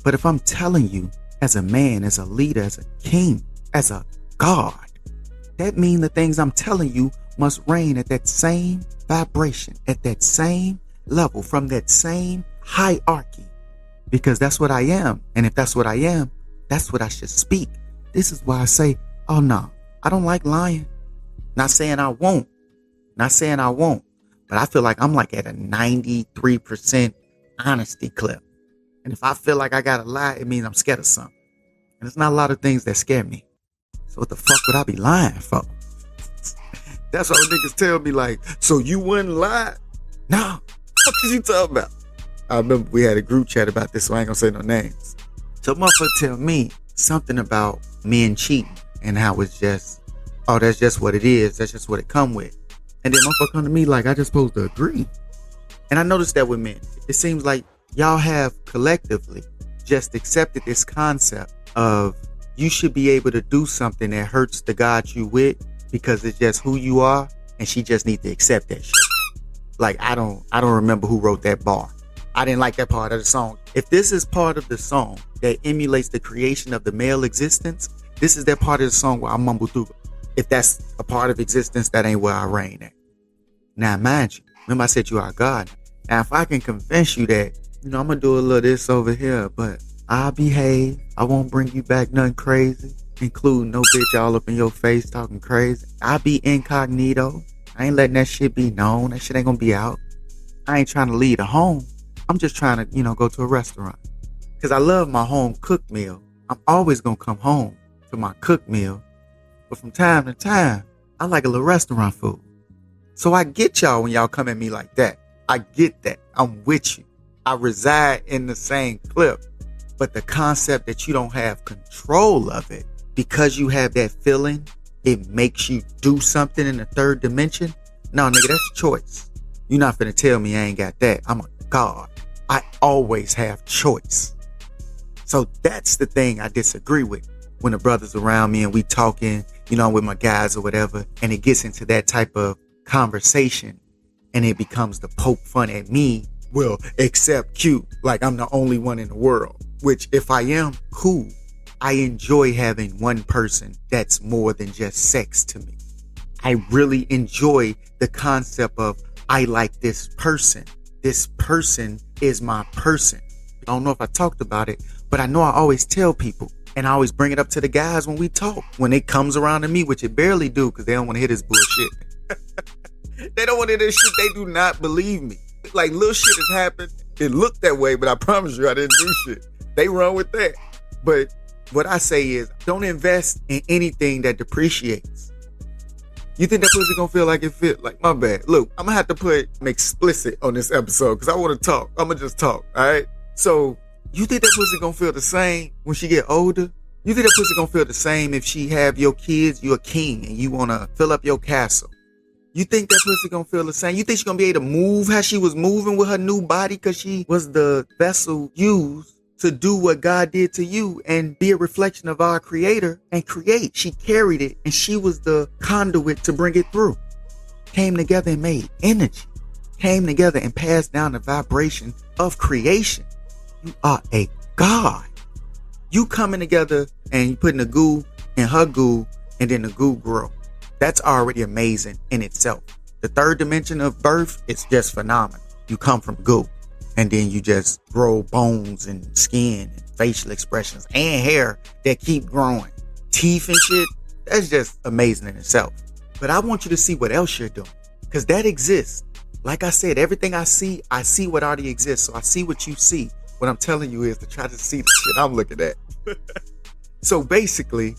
But if I'm telling you as a man, as a leader, as a king, as a God, that means the things I'm telling you must reign at that same vibration, at that same level, from that same hierarchy, because that's what I am. And if that's what I am, that's what I should speak. This is why I say, oh no, I don't like lying. Not saying I won't, but I feel like I'm like at a 93% honesty clip. And if I feel like I gotta lie, it means I'm scared of something. And there's not a lot of things that scare me. So what the fuck would I be lying for? That's why niggas tell me like, so you wouldn't lie? No. What is you talking about? I remember we had a group chat about this, so I ain't gonna say no names. So motherfucker tell me something about men cheating and how it's just, oh, that's just what it is. That's just what it come with. And then motherfucker come to me like I just supposed to agree. And I noticed that with men. It seems like y'all have collectively just accepted this concept of you should be able to do something that hurts the God you with because it's just who you are, and she just need to accept that shit. Like I don't remember who wrote that bar. I didn't like that part of the song. If this is part of the song that emulates the creation of the male existence, this is that part of the song where I mumble through. If that's a part of existence, that ain't where I reign at. Now mind you, remember I said you are God. Now if I can convince you that, I'm gonna do a little this over here, but I'll behave. I won't bring you back nothing crazy, including no bitch all up in your face talking crazy. I'll be incognito. I ain't letting that shit be known. That shit ain't gonna be out. I ain't trying to leave a home. I'm just trying to, go to a restaurant. Because I love my home cooked meal. I'm always gonna come home to my cooked meal. But from time to time, I like a little restaurant food. So I get y'all when y'all come at me like that. I get that. I'm with you. I reside in the same clip. But the concept that you don't have control of it because you have that feeling, it makes you do something in the third dimension. No, nigga, that's a choice. You're not finna tell me I ain't got that. I'm a God. I always have choice. So that's the thing I disagree with when the brothers around me and we talking with my guys or whatever, and it gets into that type of conversation and it becomes to poke fun at me, well, except cute, like I'm the only one in the world, which if I am, cool. I enjoy having one person that's more than just sex to me. I really enjoy the concept of I like this person. This person is my person. I don't know if I talked about it, but I know I always tell people, and I always bring it up to the guys when we talk. When it comes around to me, which it barely do because they don't want to hear this bullshit. They don't want to hear this shit. They do not believe me. Like, little shit has happened. It looked that way, but I promise you I didn't do shit. They run with that. But what I say is, don't invest in anything that depreciates. You think that pussy gonna feel like it fit? Like, my bad. Look, I'm gonna have to put an explicit on this episode because I want to talk. I'm gonna just talk, all right? So, you think that pussy gonna feel the same when she get older? You think that pussy gonna feel the same if she have your kids, you're a king, and you wanna fill up your castle? You think that pussy gonna feel the same? You think she gonna be able to move how she was moving with her new body because she was the vessel used to do what God did to you and be a reflection of our creator and create? She carried it and she was the conduit to bring it through. Came together and made energy. Came together and passed down the vibration of creation. You are a God. You coming together and you putting the goo in her goo and then the goo grow. That's already amazing in itself. The third dimension of birth is just phenomenal. You come from goo. And then you just grow bones and skin and facial expressions and hair that keep growing. Teeth and shit, that's just amazing in itself. But I want you to see what else you're doing. Because that exists. Like I said, everything I see what already exists. So I see what you see. What I'm telling you is to try to see the shit I'm looking at. So basically,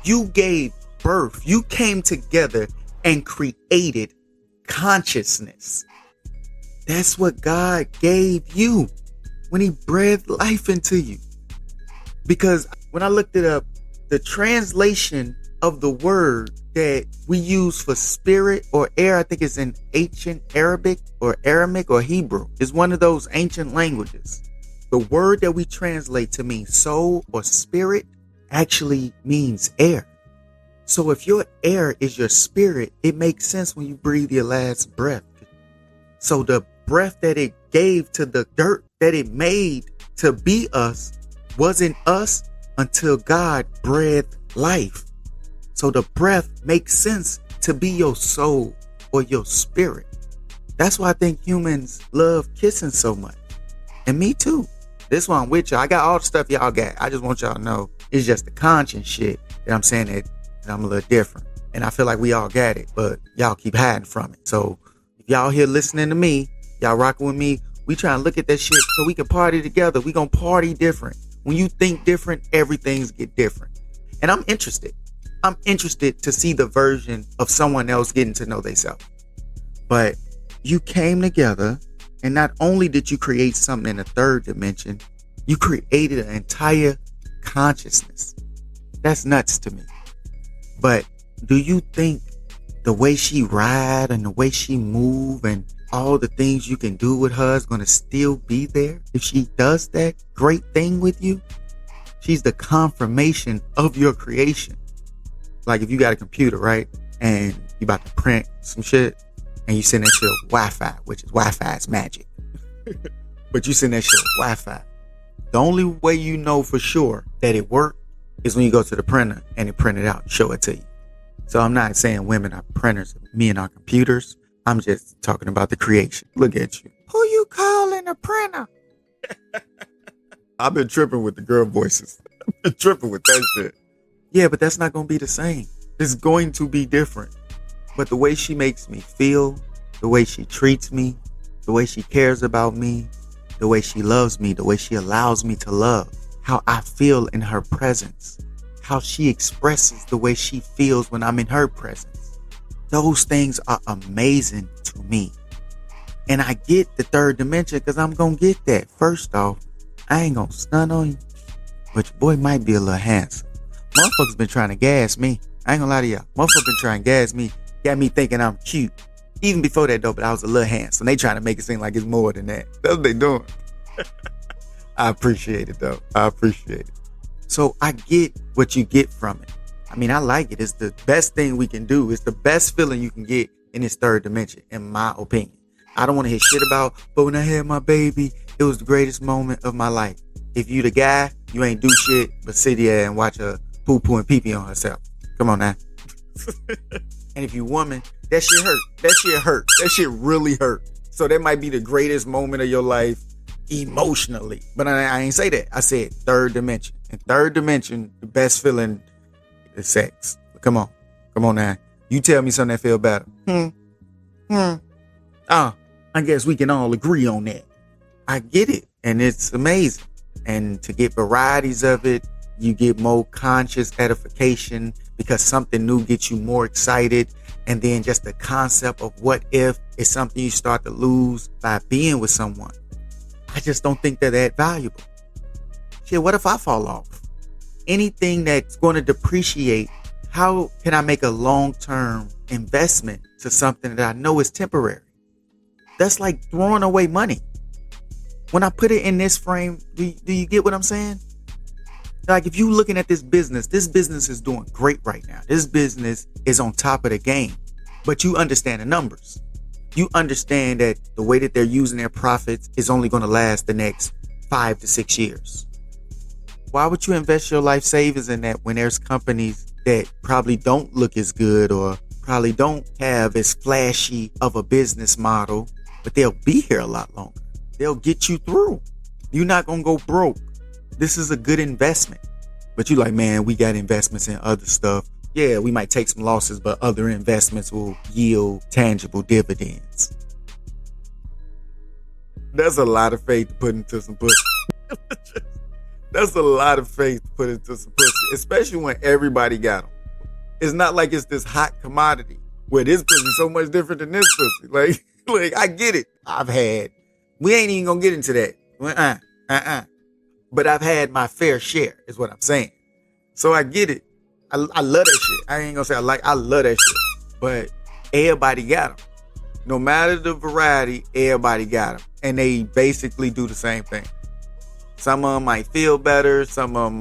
you gave birth. You came together and created consciousness. That's what God gave you when he breathed life into you. Because when I looked it up, the translation of the word that we use for spirit or air, I think it's in ancient Arabic or Aramaic or Hebrew. It's one of those ancient languages. The word that we translate to mean soul or spirit actually means air. So if your air is your spirit, it makes sense when you breathe your last breath. So the breath that it gave to the dirt that it made to be us wasn't us until God breathed life. So the breath makes sense to be your soul or your spirit. That's why I think humans love kissing so much. And me too. This one I'm with y'all. I got all the stuff y'all got. I just want y'all to know it's just the conscience shit that I'm saying that I'm a little different. And I feel like we all got it, but y'all keep hiding from it. So if y'all here listening to me, y'all rocking with me, we trying to look at that shit so we can party together. We gonna party different. When you think different, everything's get different. And I'm interested. I'm interested to see the version of someone else getting to know themselves. But you came together, and not only did you create something in the third dimension, you created an entire consciousness. That's nuts to me. But do you think the way she ride and the way she move and all the things you can do with her is going to still be there if she does that great thing with you? She's the confirmation of your creation. Like if you got a computer, right? And you about to print some shit and you send that shit with Wi-Fi, which is Wi-Fi's magic. But you send that shit with Wi-Fi. The only way you know for sure that it worked is when you go to the printer and it print it out and show it to you. So I'm not saying women are printers, me and our computers. I'm just talking about the creation. Look at you. Who you calling a printer? I've been tripping with the girl voices. I've been tripping with that shit. Yeah, but that's not going to be the same. It's going to be different. But the way she makes me feel, the way she treats me, the way she cares about me, the way she loves me, the way she allows me to love, how I feel in her presence, how she expresses the way she feels when I'm in her presence. Those things are amazing to me. And I get the third dimension because I'm going to get that. First off, I ain't going to stun on you, but your boy might be a little handsome. Motherfuckers been trying to gas me. I ain't gonna lie to y'all. Motherfuckers been trying to gas me. Got me thinking I'm cute. Even before that though, but I was a little handsome. They trying to make it seem like it's more than that. That's what they doing. I appreciate it though. I appreciate it. So I get what you get from it. I mean, I like it. It's the best thing we can do. It's the best feeling you can get in this third dimension, in my opinion. I don't want to hear shit about, but when I had my baby, it was the greatest moment of my life. If you the guy, you ain't do shit but sit there and watch her poo-poo and pee-pee on herself. Come on now. And if you woman, that shit hurt. That shit hurt. That shit really hurt. So that might be the greatest moment of your life emotionally. But I ain't say that. I said third dimension. In third dimension, the best feeling is sex. Come on. Come on now. You tell me something that feel better. I guess we can all agree on that. I get it. And it's amazing. And to get varieties of it, you get more conscious edification because something new gets you more excited. And then just the concept of what if is something you start to lose by being with someone. I just don't think they're that valuable. Shit, what if I fall off? Anything that's going to depreciate, how can I make a long-term investment to something that I know is temporary? That's like throwing away money. When I put it in this frame, do you get what I'm saying? Like if you looking at this business is doing great right now. This business is on top of the game, but you understand the numbers. You understand that the way that they're using their profits is only going to last the next 5 to 6 years. Why would you invest your life savings in that when there's companies that probably don't look as good or probably don't have as flashy of a business model, but they'll be here a lot longer. They'll get you through. You're not going to go broke. This is a good investment. But you like, man, we got investments in other stuff. Yeah, we might take some losses, but other investments will yield tangible dividends. That's a lot of faith to put into some pussy. That's a lot of faith to put into some pussy, especially when everybody got them. It's not like it's this hot commodity where this pussy is so much different than this pussy. Like I get it. We ain't even gonna get into that. But I've had my fair share, is what I'm saying. So I get it. I love that shit. I ain't gonna say I love that shit. But everybody got them. No matter the variety, everybody got them. And they basically do the same thing. Some of them might feel better. Some of them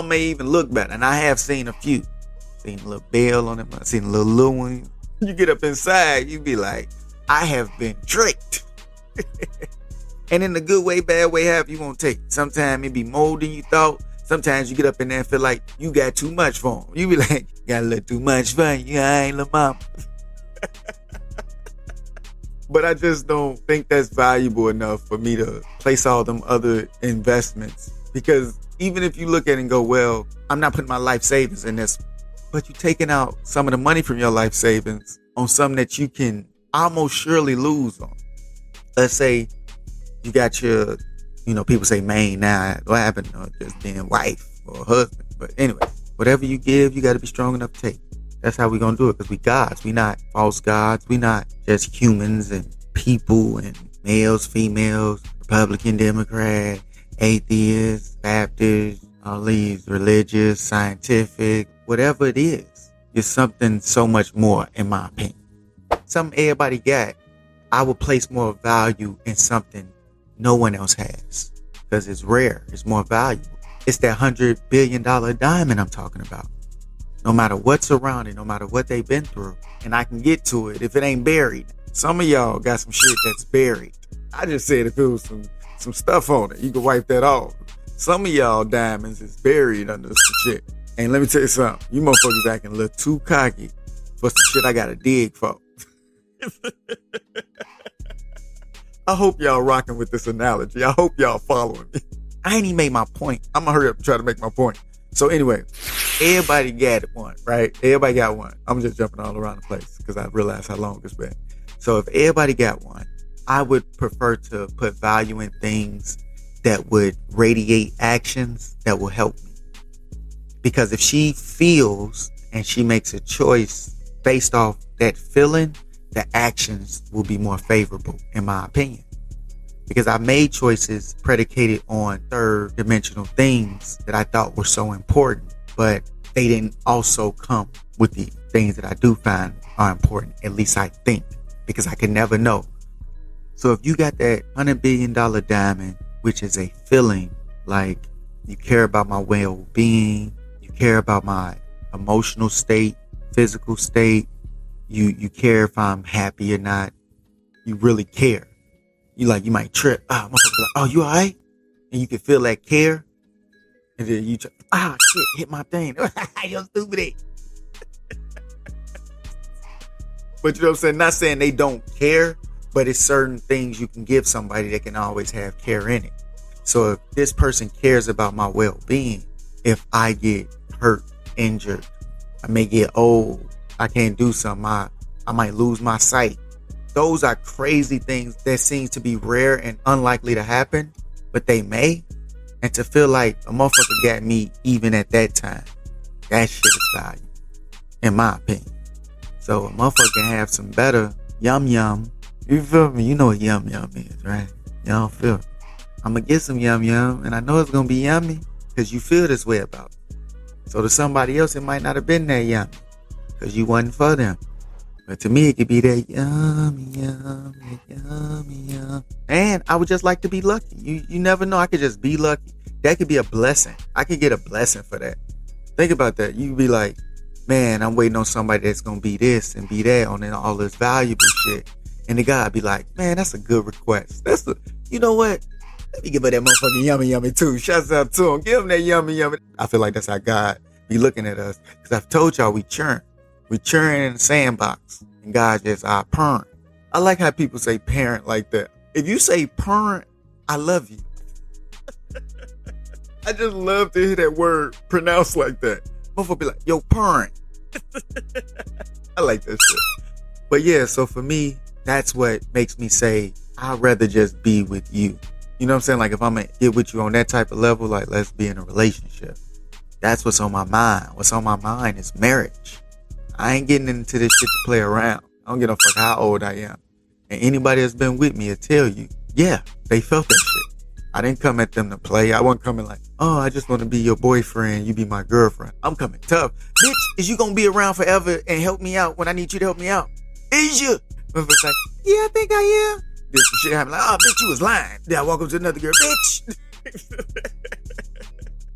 may even look better. And I have seen a few. Seen a little bell on them. I've seen a little one. You get up inside, you be like, I have been tricked. And in the good way, bad way, however you want to take it. Sometimes it be more than you thought. Sometimes you get up in there and feel like you got too much for them. You be like, got a little too much fun. You ain't little mama. But I just don't think that's valuable enough for me to place all them other investments. Because even if you look at it and go, well, I'm not putting my life savings in this, but you're taking out some of the money from your life savings on something that you can almost surely lose on. Let's say you got your, people say main now. What happened to just being wife or husband? But anyway, whatever you give, you got to be strong enough to take. That's how we're going to do it, because we gods. We not false gods. We not just humans and people and males, females, Republican, Democrat, atheists, Baptists, all these religious, scientific, whatever it is. It's something so much more, in my opinion. Something everybody got. I would place more value in something no one else has, because it's rare. It's more valuable. It's that $100 billion diamond I'm talking about. No matter what's around it, no matter what they've been through, and I can get to it if it ain't buried. Some of y'all got some shit that's buried. I just said if it was some stuff on it, you can wipe that off. Some of y'all diamonds is buried under some shit. And let me tell you something, you motherfuckers acting a little too cocky for some shit I gotta dig for. I hope y'all rocking with this analogy. I hope y'all following me. I ain't even made my point. I'm gonna hurry up and try to make my point. So anyway, everybody got one, right? Everybody got one. I'm just jumping all around the place because I realized how long it's been. So if everybody got one, I would prefer to put value in things that would radiate actions that will help me. Because if she feels and she makes a choice based off that feeling, the actions will be more favorable, in my opinion. Because I made choices predicated on third dimensional things that I thought were so important, but they didn't also come with the things that I do find are important. At least I think, because I can never know. So if you got that $100 billion diamond, which is a feeling like you care about my well-being, you You care about my emotional state, physical state. You care if I'm happy or not. You really care. You might trip. Motherfucker be like, oh, you all right? And you can feel that care. And then you shit, hit my thing. Yo, stupid ass. But you know what I'm saying? Not saying they don't care, but it's certain things you can give somebody that can always have care in it. So if this person cares about my well-being, if I get hurt, injured, I may get old, I can't do something, I might lose my sight. Those are crazy things that seems to be rare and unlikely to happen, but they may. And to feel like a motherfucker got me even at that time, that shit is value, in my opinion. So a motherfucker can have some better yum yum. You feel me? You know what yum yum is, right? You don't feel it. I'm gonna get some yum yum, and I know it's gonna be yummy because you feel this way about it. So to somebody else, it might not have been that yummy because you wasn't for them. But to me, it could be that yummy, yummy, yummy, yum. And I would just like to be lucky. You never know. I could just be lucky. That could be a blessing. I could get a blessing for that. Think about that. You be like, man, I'm waiting on somebody that's gonna be this and be that on all this valuable shit. And the guy be like, man, that's a good request. You know what? Let me give her that motherfucking yummy yummy too. Shouts out to him. Give him that yummy yummy. I feel like that's how God be looking at us. Because I've told y'all we churn. We churn in the sandbox. And God just our parent. I like how people say parent like that. If you say parent, I love you. I just love to hear that word pronounced like that. Motherfucker be like, yo, parent. I like that shit. But yeah, so for me, that's what makes me say, I'd rather just be with you. You know what I'm saying? Like if I'm going to get with you on that type of level, like let's be in a relationship. That's what's on my mind. What's on my mind is marriage. I ain't getting into this shit to play around. I don't give a fuck how old I am. And anybody that's been with me will tell you, yeah, they felt that shit. I didn't come at them to play. I wasn't coming like, oh, I just want to be your boyfriend. You be my girlfriend. I'm coming tough. Bitch, is you going to be around forever and help me out when I need you to help me out? Is you? Motherfucker's like, yeah, I think I am. This shit happen like, oh, bitch, you was lying. Then I walk up to another girl, bitch.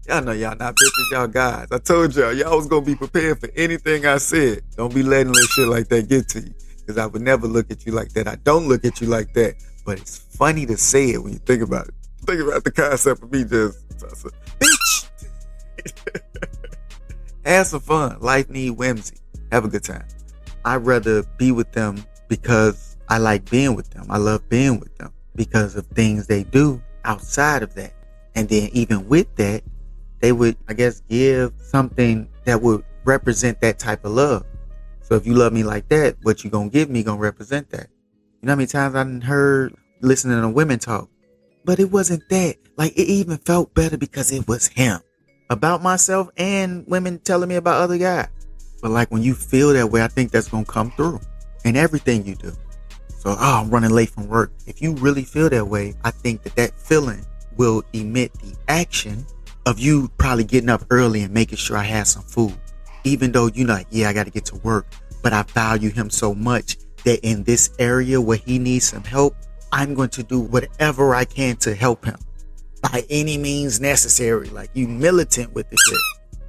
Y'all know y'all not bitches, y'all guys. I told y'all was going to be prepared for anything I said. Don't be letting little shit like that get to you. Because I would never look at you like that. I don't look at you like that. But it's funny to say it when you think about it. Think about the concept of me just, bitch. Have some fun. Life need whimsy. Have a good time. I'd rather be with them because I like being with them. I love being with them because of things they do outside of that. And then even with that, they would, I guess, give something that would represent that type of love. So if you love me like that, what you gonna give me gonna represent that. You know how many times I heard listening to women talk, but it wasn't that. Like it even felt better because it was him. About myself and women telling me about other guys. But like when you feel that way, I think that's gonna come through in everything you do. So, I'm running late from work. If you really feel that way, I think that feeling will emit the action of you probably getting up early and making sure I have some food. Even though you're like, yeah, I got to get to work. But I value him so much that in this area where he needs some help, I'm going to do whatever I can to help him by any means necessary. Like you militant with the shit.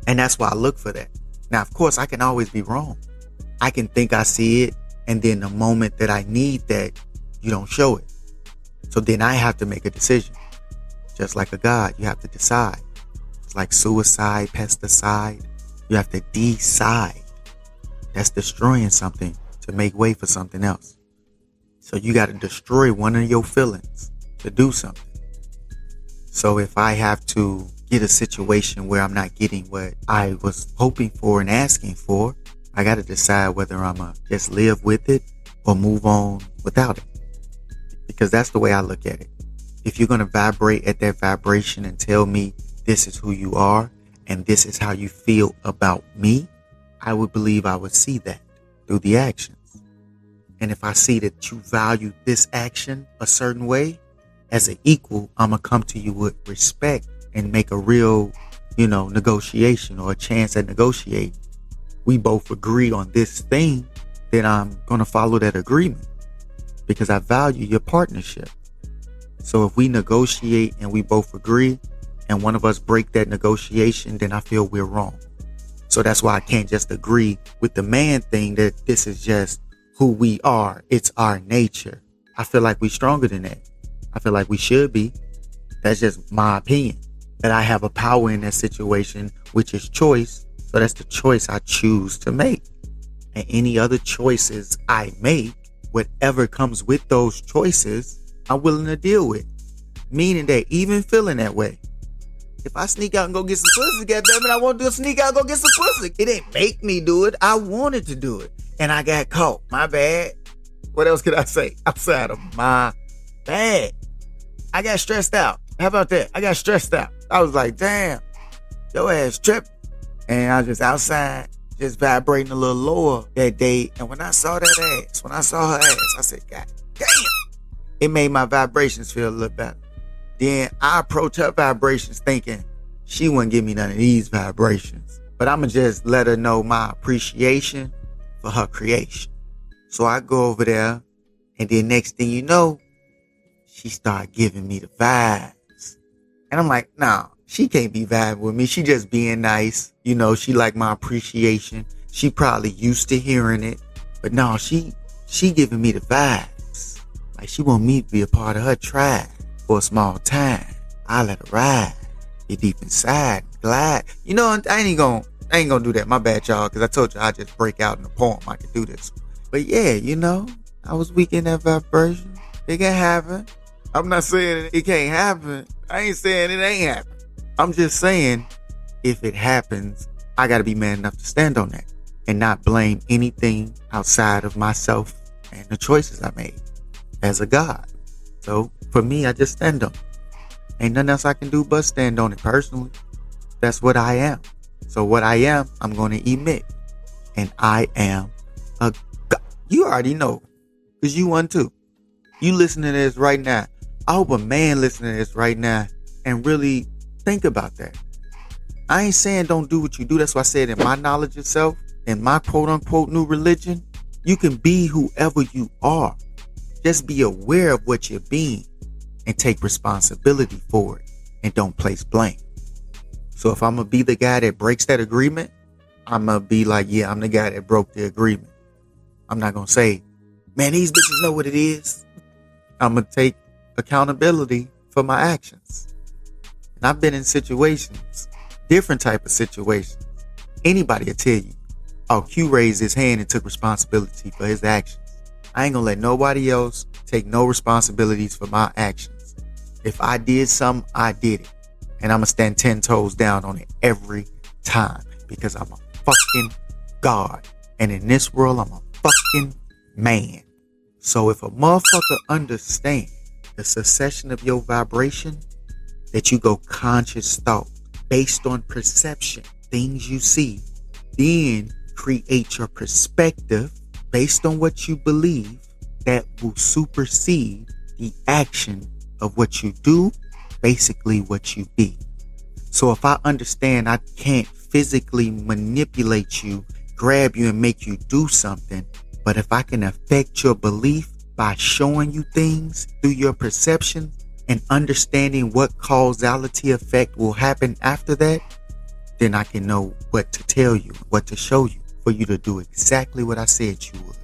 And that's why I look for that. Now, of course, I can always be wrong. I can think I see it. And then the moment that I need that, you don't show it. So then I have to make a decision. Just like a God, you have to decide. It's like suicide, pesticide. You have to decide. That's destroying something to make way for something else. So you got to destroy one of your feelings to do something. So if I have to get a situation where I'm not getting what I was hoping for and asking for, I got to decide whether I'm going to just live with it or move on without it. Because that's the way I look at it. If you're going to vibrate at that vibration and tell me this is who you are and this is how you feel about me, I would believe I would see that through the actions. And if I see that you value this action a certain way, as an equal, I'm going to come to you with respect and make a real, negotiation or a chance at negotiating. We both agree on this thing, then I'm going to follow that agreement because I value your partnership. So if we negotiate and we both agree and one of us break that negotiation, then I feel we're wrong. So that's why I can't just agree with the man thing that this is just who we are. It's our nature. I feel like we're stronger than that. I feel like we should be. That's just my opinion. That I have a power in that situation, which is choice. So that's the choice I choose to make. And any other choices I make, whatever comes with those choices, I'm willing to deal with. Meaning that even feeling that way, if I sneak out and go get some pussy, goddammit, I want to sneak out and go get some pussy. It didn't make me do it. I wanted to do it. And I got caught. My bad. What else could I say outside of my bad? I got stressed out. How about that? I got stressed out. I was like, damn, your ass tripping. And I was just outside, just vibrating a little lower that day. And when I saw that ass, when I saw her ass, I said, God damn. It made my vibrations feel a little better. Then I approached her vibrations thinking she wouldn't give me none of these vibrations. But I'm going to just let her know my appreciation for her creation. So I go over there, and then next thing you know, she started giving me the vibes. And I'm like, nah, she can't be vibing with me. She just being nice. You know, she like my appreciation. She probably used to hearing it. But no, she giving me the vibes. Like she want me to be a part of her tribe for a small time. I let her ride. Get deep inside. Glide. You know, I ain't gonna do that. My bad, y'all. Because I told you I just break out in a poem. I could do this. But yeah, you know, I was weak in that vibration. It can happen. I'm not saying it can't happen. I ain't saying it ain't happen. I'm just saying if it happens, I got to be man enough to stand on that and not blame anything outside of myself and the choices I made as a God. So for me, I just stand on it. Ain't nothing else I can do but stand on it personally. That's what I am. So what I am, I'm going to emit. And I am a God. You already know because you one too. You listening to this right now. I hope a man listening to this right now and really think about that. I ain't saying don't do what you do. That's why I said in my knowledge of self, in my quote unquote new religion, you can be whoever you are. Just be aware of what you're being and take responsibility for it and don't place blame. So if I'm going to be the guy that breaks that agreement, I'm going to be like, yeah, I'm the guy that broke the agreement. I'm not going to say, man, these bitches know what it is. I'm going to take accountability for my actions. And I've been in situations, different type of situations. Anybody will tell you, oh, Q raised his hand and took responsibility for his actions. I ain't gonna let nobody else take no responsibilities for my actions. If I did something, I did it. And I'm gonna stand 10 toes down on it every time because I'm a fucking God. And in this world, I'm a fucking man. So if a motherfucker understands the succession of your vibration, that you go conscious thought based on perception, things you see, then create your perspective based on what you believe that will supersede the action of what you do, basically what you be. So if I understand I can't physically manipulate you, grab you and make you do something, but if I can affect your belief by showing you things through your perception and understanding what causality effect will happen after that, then I can know what to tell you, what to show you for you to do exactly what I said you would.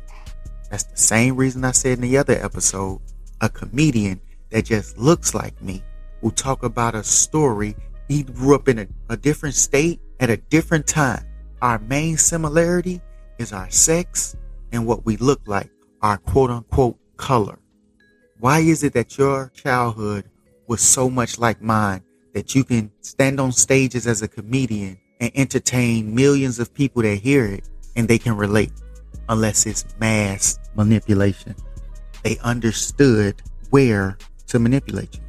That's the same reason I said in the other episode, a comedian that just looks like me will talk about a story. He grew up in a different state at a different time. Our main similarity is our sex and what we look like, our quote unquote color. Why is it that your childhood was so much like mine that you can stand on stages as a comedian and entertain millions of people that hear it and they can relate, unless it's mass manipulation? They understood where to manipulate you.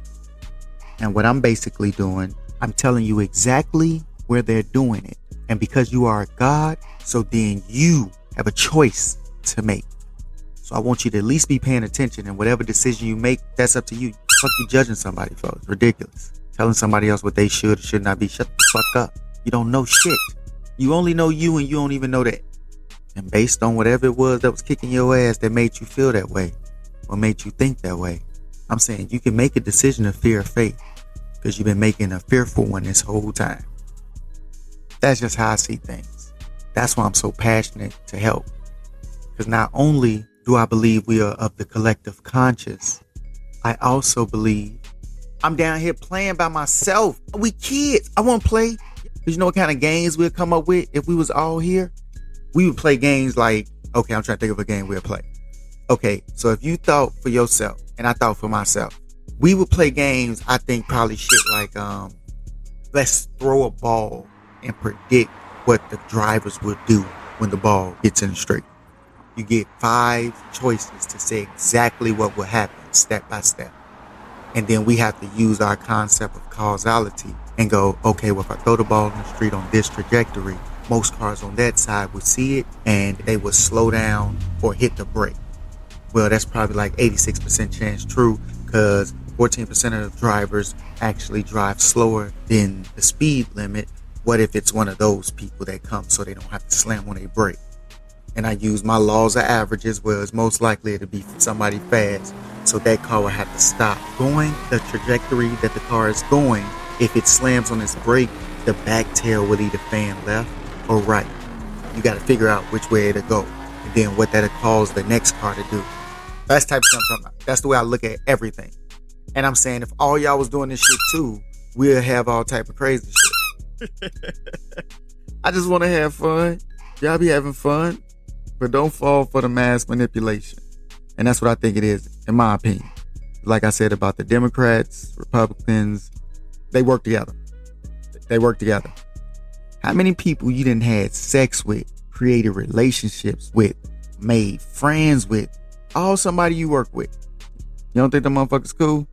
And what I'm basically doing, I'm telling you exactly where they're doing it. And because you are a God, so then you have a choice to make. So I want you to at least be paying attention, and whatever decision you make, that's up to you. Fuck you judging somebody for. It's ridiculous. Telling somebody else what they should or should not be. Shut the fuck up. You don't know shit. You only know you, and you don't even know that. And based on whatever it was that was kicking your ass that made you feel that way or made you think that way, I'm saying you can make a decision of fear or faith because you've been making a fearful one this whole time. That's just how I see things. That's why I'm so passionate to help. Because not only do I believe we are of the collective conscious, I also believe I'm down here playing by myself. We kids. I want to play. Because you know what kind of games we'll come up with if we was all here? We would play games like, okay, I'm trying to think of a game we'll play. Okay, so if you thought for yourself and I thought for myself, we would play games, I think probably shit like, let's throw a ball and predict what the drivers will do when the ball gets in the street. You get 5 choices to say exactly what will happen step by step. And then we have to use our concept of causality and go, okay, well, if I throw the ball in the street on this trajectory, most cars on that side would see it and they would slow down or hit the brake. Well, that's probably like 86% chance true because 14% of the drivers actually drive slower than the speed limit. What if it's one of those people that come so they don't have to slam on their brake? And I use my laws of averages, well, it's most likely to be somebody fast. So that car will have to stop going the trajectory that the car is going. If it slams on its brake, the back tail will either fan left or right. You got to figure out which way to go. And then what that'll cause the next car to do. That's the type of stuff I'm talking about. That's the way I look at everything. And I'm saying if all y'all was doing this shit too, we'll have all type of crazy shit. I just want to have fun. Y'all be having fun. But don't fall for the mass manipulation. And that's what I think it is, in my opinion. Like I said about the Democrats, Republicans, they work together. They work together. How many people you done had sex with, created relationships with, made friends with, all somebody you work with? You don't think the motherfuckers cool?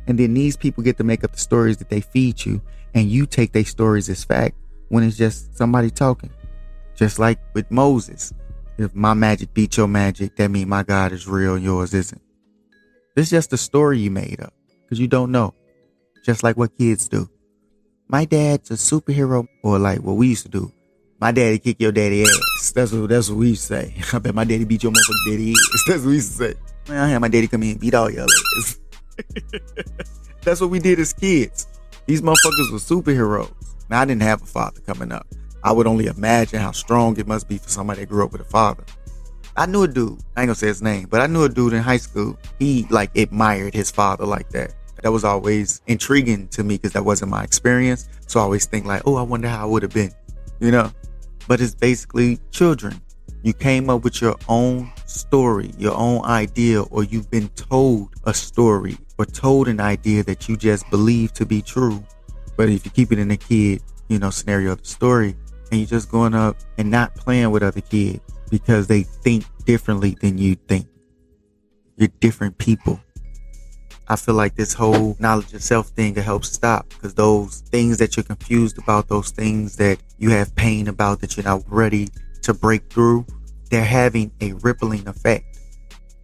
And then these people get to make up the stories that they feed you, and you take their stories as fact when it's just somebody talking. Just like with Moses. If my magic beat your magic, that means my God is real and yours isn't. It's just a story you made up because you don't know. Just like what kids do. My dad's a superhero, or like what we used to do. My daddy kick your daddy ass. That's what we used to say. I bet my daddy beat your motherfucking daddy ass. That's what we used to say. Man, I had my daddy come in and beat all your ass. That's what we did as kids. These motherfuckers were superheroes. Now, I didn't have a father coming up. I would only imagine how strong it must be for somebody that grew up with a father. I knew a dude, I ain't gonna say his name, but I knew a dude in high school. He like admired his father like that. That was always intriguing to me because that wasn't my experience. So I always think like, oh, I wonder how I would have been, you know? But it's basically children. You came up with your own story, your own idea, or you've been told a story or told an idea that you just believe to be true. But if you keep it in a kid, scenario of the story, and you're just going up and not playing with other kids because they think differently than you think. You're different people. I feel like this whole knowledge of self thing can help stop, because those things that you're confused about, those things that you have pain about that you're not ready to break through, they're having a rippling effect.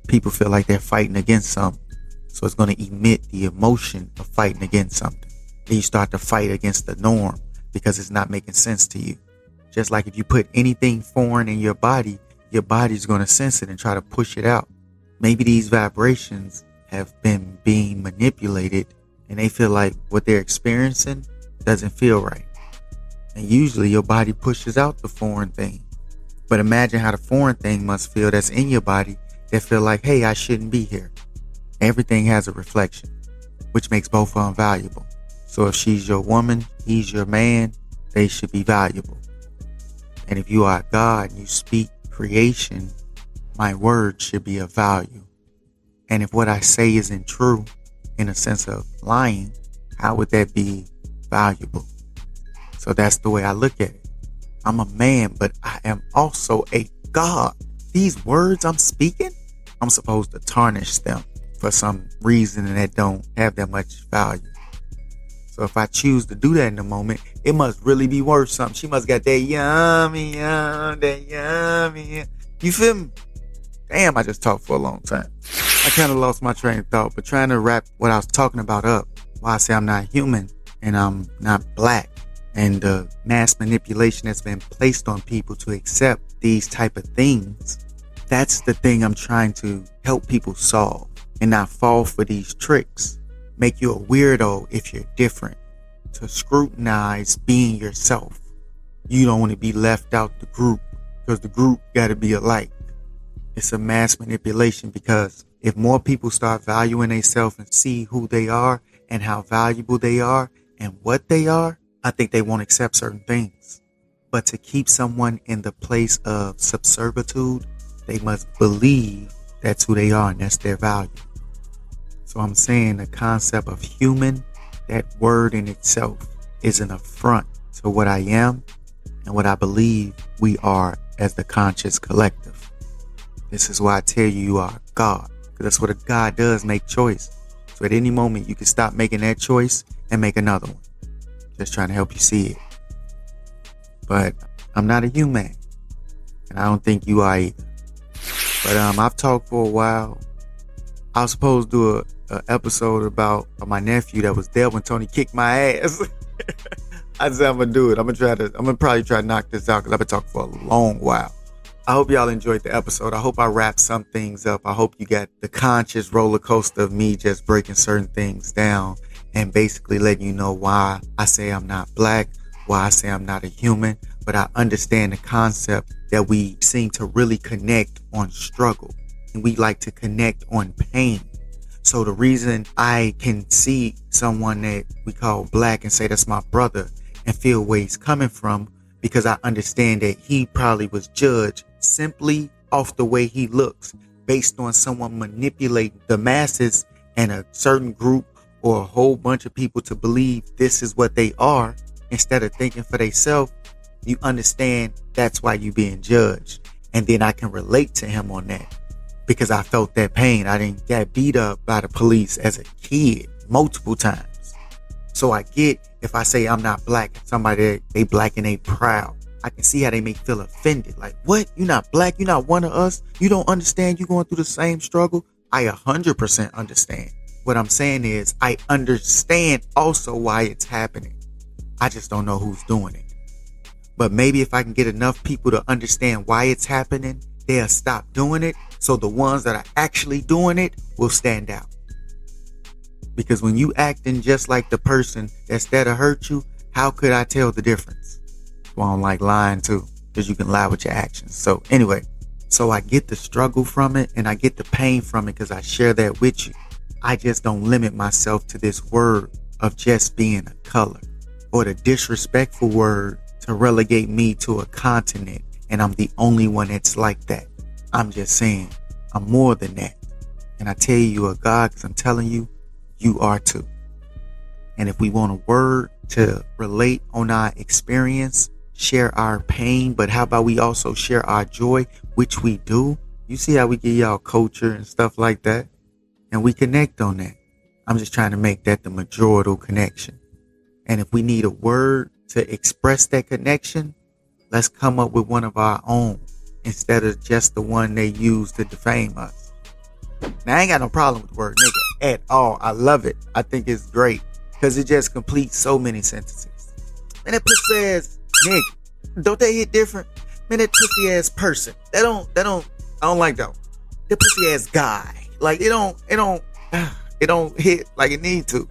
People feel like they're fighting against something. So it's going to emit the emotion of fighting against something. Then you start to fight against the norm because it's not making sense to you. Just like if you put anything foreign in your body's going to sense it and try to push it out. Maybe these vibrations have been being manipulated and they feel like what they're experiencing doesn't feel right. And usually your body pushes out the foreign thing. But imagine how the foreign thing must feel that's in your body that feel like, hey, I shouldn't be here. Everything has a reflection, which makes both of them valuable. So if she's your woman, he's your man, they should be valuable. And if you are God and you speak creation, my word should be of value. And if what I say isn't true, in a sense of lying, how would that be valuable? So that's the way I look at it. I'm a man, but I am also a God. These words I'm speaking, I'm supposed to tarnish them for some reason that don't have that much value. So if I choose to do that in the moment, it must really be worth something. She must got that yummy, that yummy. You feel me? Damn, I just talked for a long time. I kind of lost my train of thought, but trying to wrap what I was talking about up, why I say I'm not human and I'm not black, and the mass manipulation that's been placed on people to accept these type of things, that's the thing I'm trying to help people solve and not fall for these tricks. Make you a weirdo if you're different, to scrutinize being yourself. you don't want to be left out the group because the group got to be alike. It's a mass manipulation, because if more people start valuing themselves and see who they are and how valuable they are and what they are, I think they won't accept certain things. But to keep someone in the place of subservitude, they must believe that's who they are and that's their value. So I'm saying the concept of human, that word in itself is an affront to what I am and what I believe we are as the conscious collective. This is why I tell you, you are God, because that's what a God does, make choice. So at any moment you can stop making that choice and make another one. Just trying to help you see it. But I'm not a human, and I don't think you are either. But I've talked for a while. I was supposed to do a episode about my nephew that was there when Tony kicked my ass. I said I'm gonna do it. I'm gonna probably try to knock this out because I've been talking for a long while. I hope y'all enjoyed the episode. I hope I wrapped some things up. I hope you got the conscious roller coaster of me just breaking certain things down and basically letting you know why I say I'm not black, why I say I'm not a human, but I understand the concept that we seem to really connect on struggle, and we like to connect on pain. So the reason I can see someone that we call black and say that's my brother and feel where he's coming from, because I understand that he probably was judged simply off the way he looks, based on someone manipulating the masses and a certain group or a whole bunch of people to believe this is what they are, instead of thinking for themselves. You understand that's why you being judged. And then I can relate to him on that, because I felt that pain. I didn't get beat up by the police as a kid multiple times. So I get, if I say I'm not black, somebody, they black and they proud, I can see how they may feel offended. Like, what? You're not black? You're not one of us? You don't understand you going through the same struggle? I 100% understand. What I'm saying is, I understand also why it's happening. I just don't know who's doing it. But maybe if I can get enough people to understand why it's happening, they'll stop doing it. So the ones that are actually doing it will stand out. Because when you acting just like the person that's there to hurt you, how could I tell the difference? Well, I don't like lying too, because you can lie with your actions. So anyway, so I get the struggle from it and I get the pain from it because I share that with you. I just don't limit myself to this word of just being a color, or the disrespectful word to relegate me to a continent and I'm the only one that's like that. I'm just saying I'm more than that. And I tell you a God, because I'm telling you, you are too. And if we want a word to relate on our experience, share our pain, but how about we also share our joy, which we do? You see how we give y'all culture and stuff like that, and we connect on that. I'm just trying to make that the majority connection. And if we need a word to express that connection, let's come up with one of our own instead of just the one they use to defame us. Now, I ain't got no problem with the word nigga at all. I love it. I think it's great because it just completes so many sentences. And that pussy ass nigga, don't they hit different? Man, that pussy ass person, I don't like that one. That pussy ass guy, like it don't hit like it need to.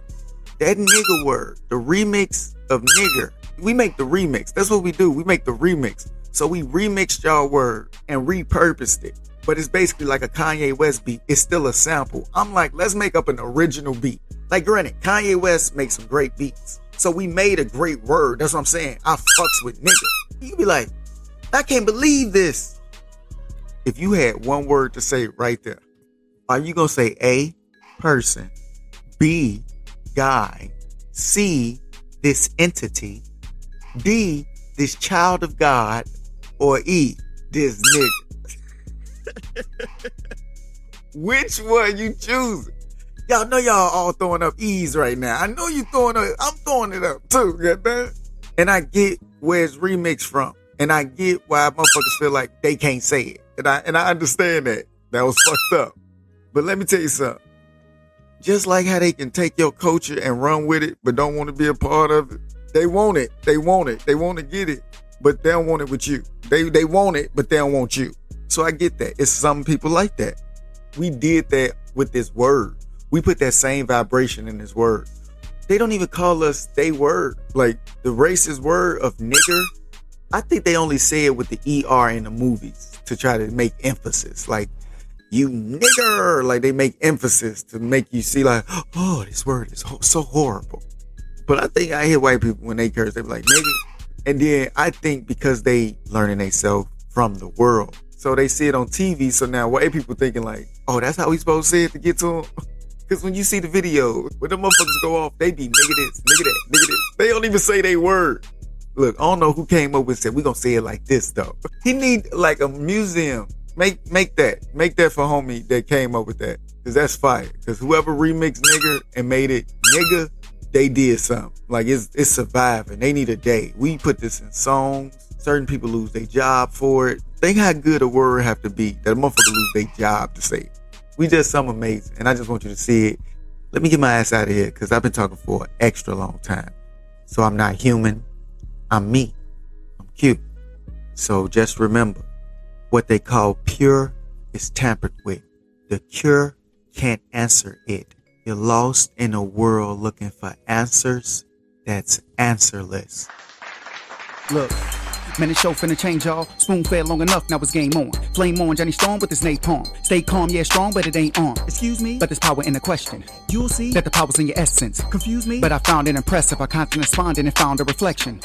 That nigga word, the remix of nigger. We make the remix. That's what we do. We make the remix. So we remixed y'all word and repurposed it. But it's basically like a Kanye West beat. It's still a sample. I'm like, let's make up an original beat. Like, granted, Kanye West makes some great beats. So we made a great word. That's what I'm saying. I fucks with nigga. You be like, I can't believe this. If you had one word to say right there, are you going to say A, person, B, guy, C, this entity, D, this child of God, or E, this nigga? Which one you choosing? Y'all know y'all all throwing up E's right now. I know you throwing up. I'm throwing it up too. Goddamn. And I get where it's remixed from, and I get why motherfuckers feel like they can't say it. And I understand that. That was fucked up. But let me tell you something. Just like how they can take your culture and run with it, but don't want to be a part of it. They want it. They want it. They want to get it, but they don't want it with you. They want it, but they don't want you. So I get that. It's some people like that. We did that with this word. We put that same vibration in this word. They don't even call us they word. Like the racist word of nigger, I think they only say it with the ER in the movies to try to make emphasis. Like, you nigger. Like, they make emphasis to make you see like, oh, this word is so horrible. But I think I hear white people when they curse, they be like, nigga. And then I think because they learning themselves from the world. So they see it on TV. So now white people thinking like, oh, that's how we supposed to say it to get to them. Because when you see the video, when the motherfuckers go off, they be nigga this, nigga that, nigga this. They don't even say they word. Look, I don't know who came up with said, we gonna say it like this though. He need like a museum. Make that for homie that came up with that. Cause that's fire. Cause whoever remixed nigger and made it nigga, they did something. Like it's surviving. They need a day. We put this in songs. Certain people lose their job for it. Think how good a word have to be that a motherfucker lose their job to say it. We just something amazing. And I just want you to see it. Let me get my ass out of here because I've been talking for an extra long time. So I'm not human. I'm me. I'm cute. So just remember, what they call pure is tampered with. The cure can't answer it. You're lost in a world looking for answers that's answerless. Look, man, this show finna change, y'all. Spoon fed long enough, now it's game on. Flame on, Johnny Storm with his napalm. Stay calm, yeah, strong, but it ain't on. Excuse me? But there's power in the question. You'll see that the power's in your essence. Confuse me? But I found it impressive. I constantly responded and found a reflection.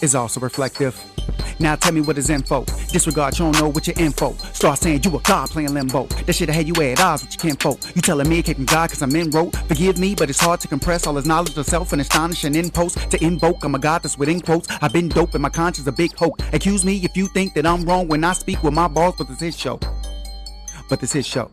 Is also reflective. Now tell me what is info. Disregard, you don't know what your info. Start saying you a god playing limbo. That shit I had you at odds with your kinfolk. You telling me it came from God cause I'm in rote. Forgive me, but it's hard to compress all his knowledge of self and astonishing in post. To invoke, I'm a god that's within quotes. I've been dope and my conscience a big hoax. Accuse me if you think that I'm wrong when I speak with my balls, but this is his show.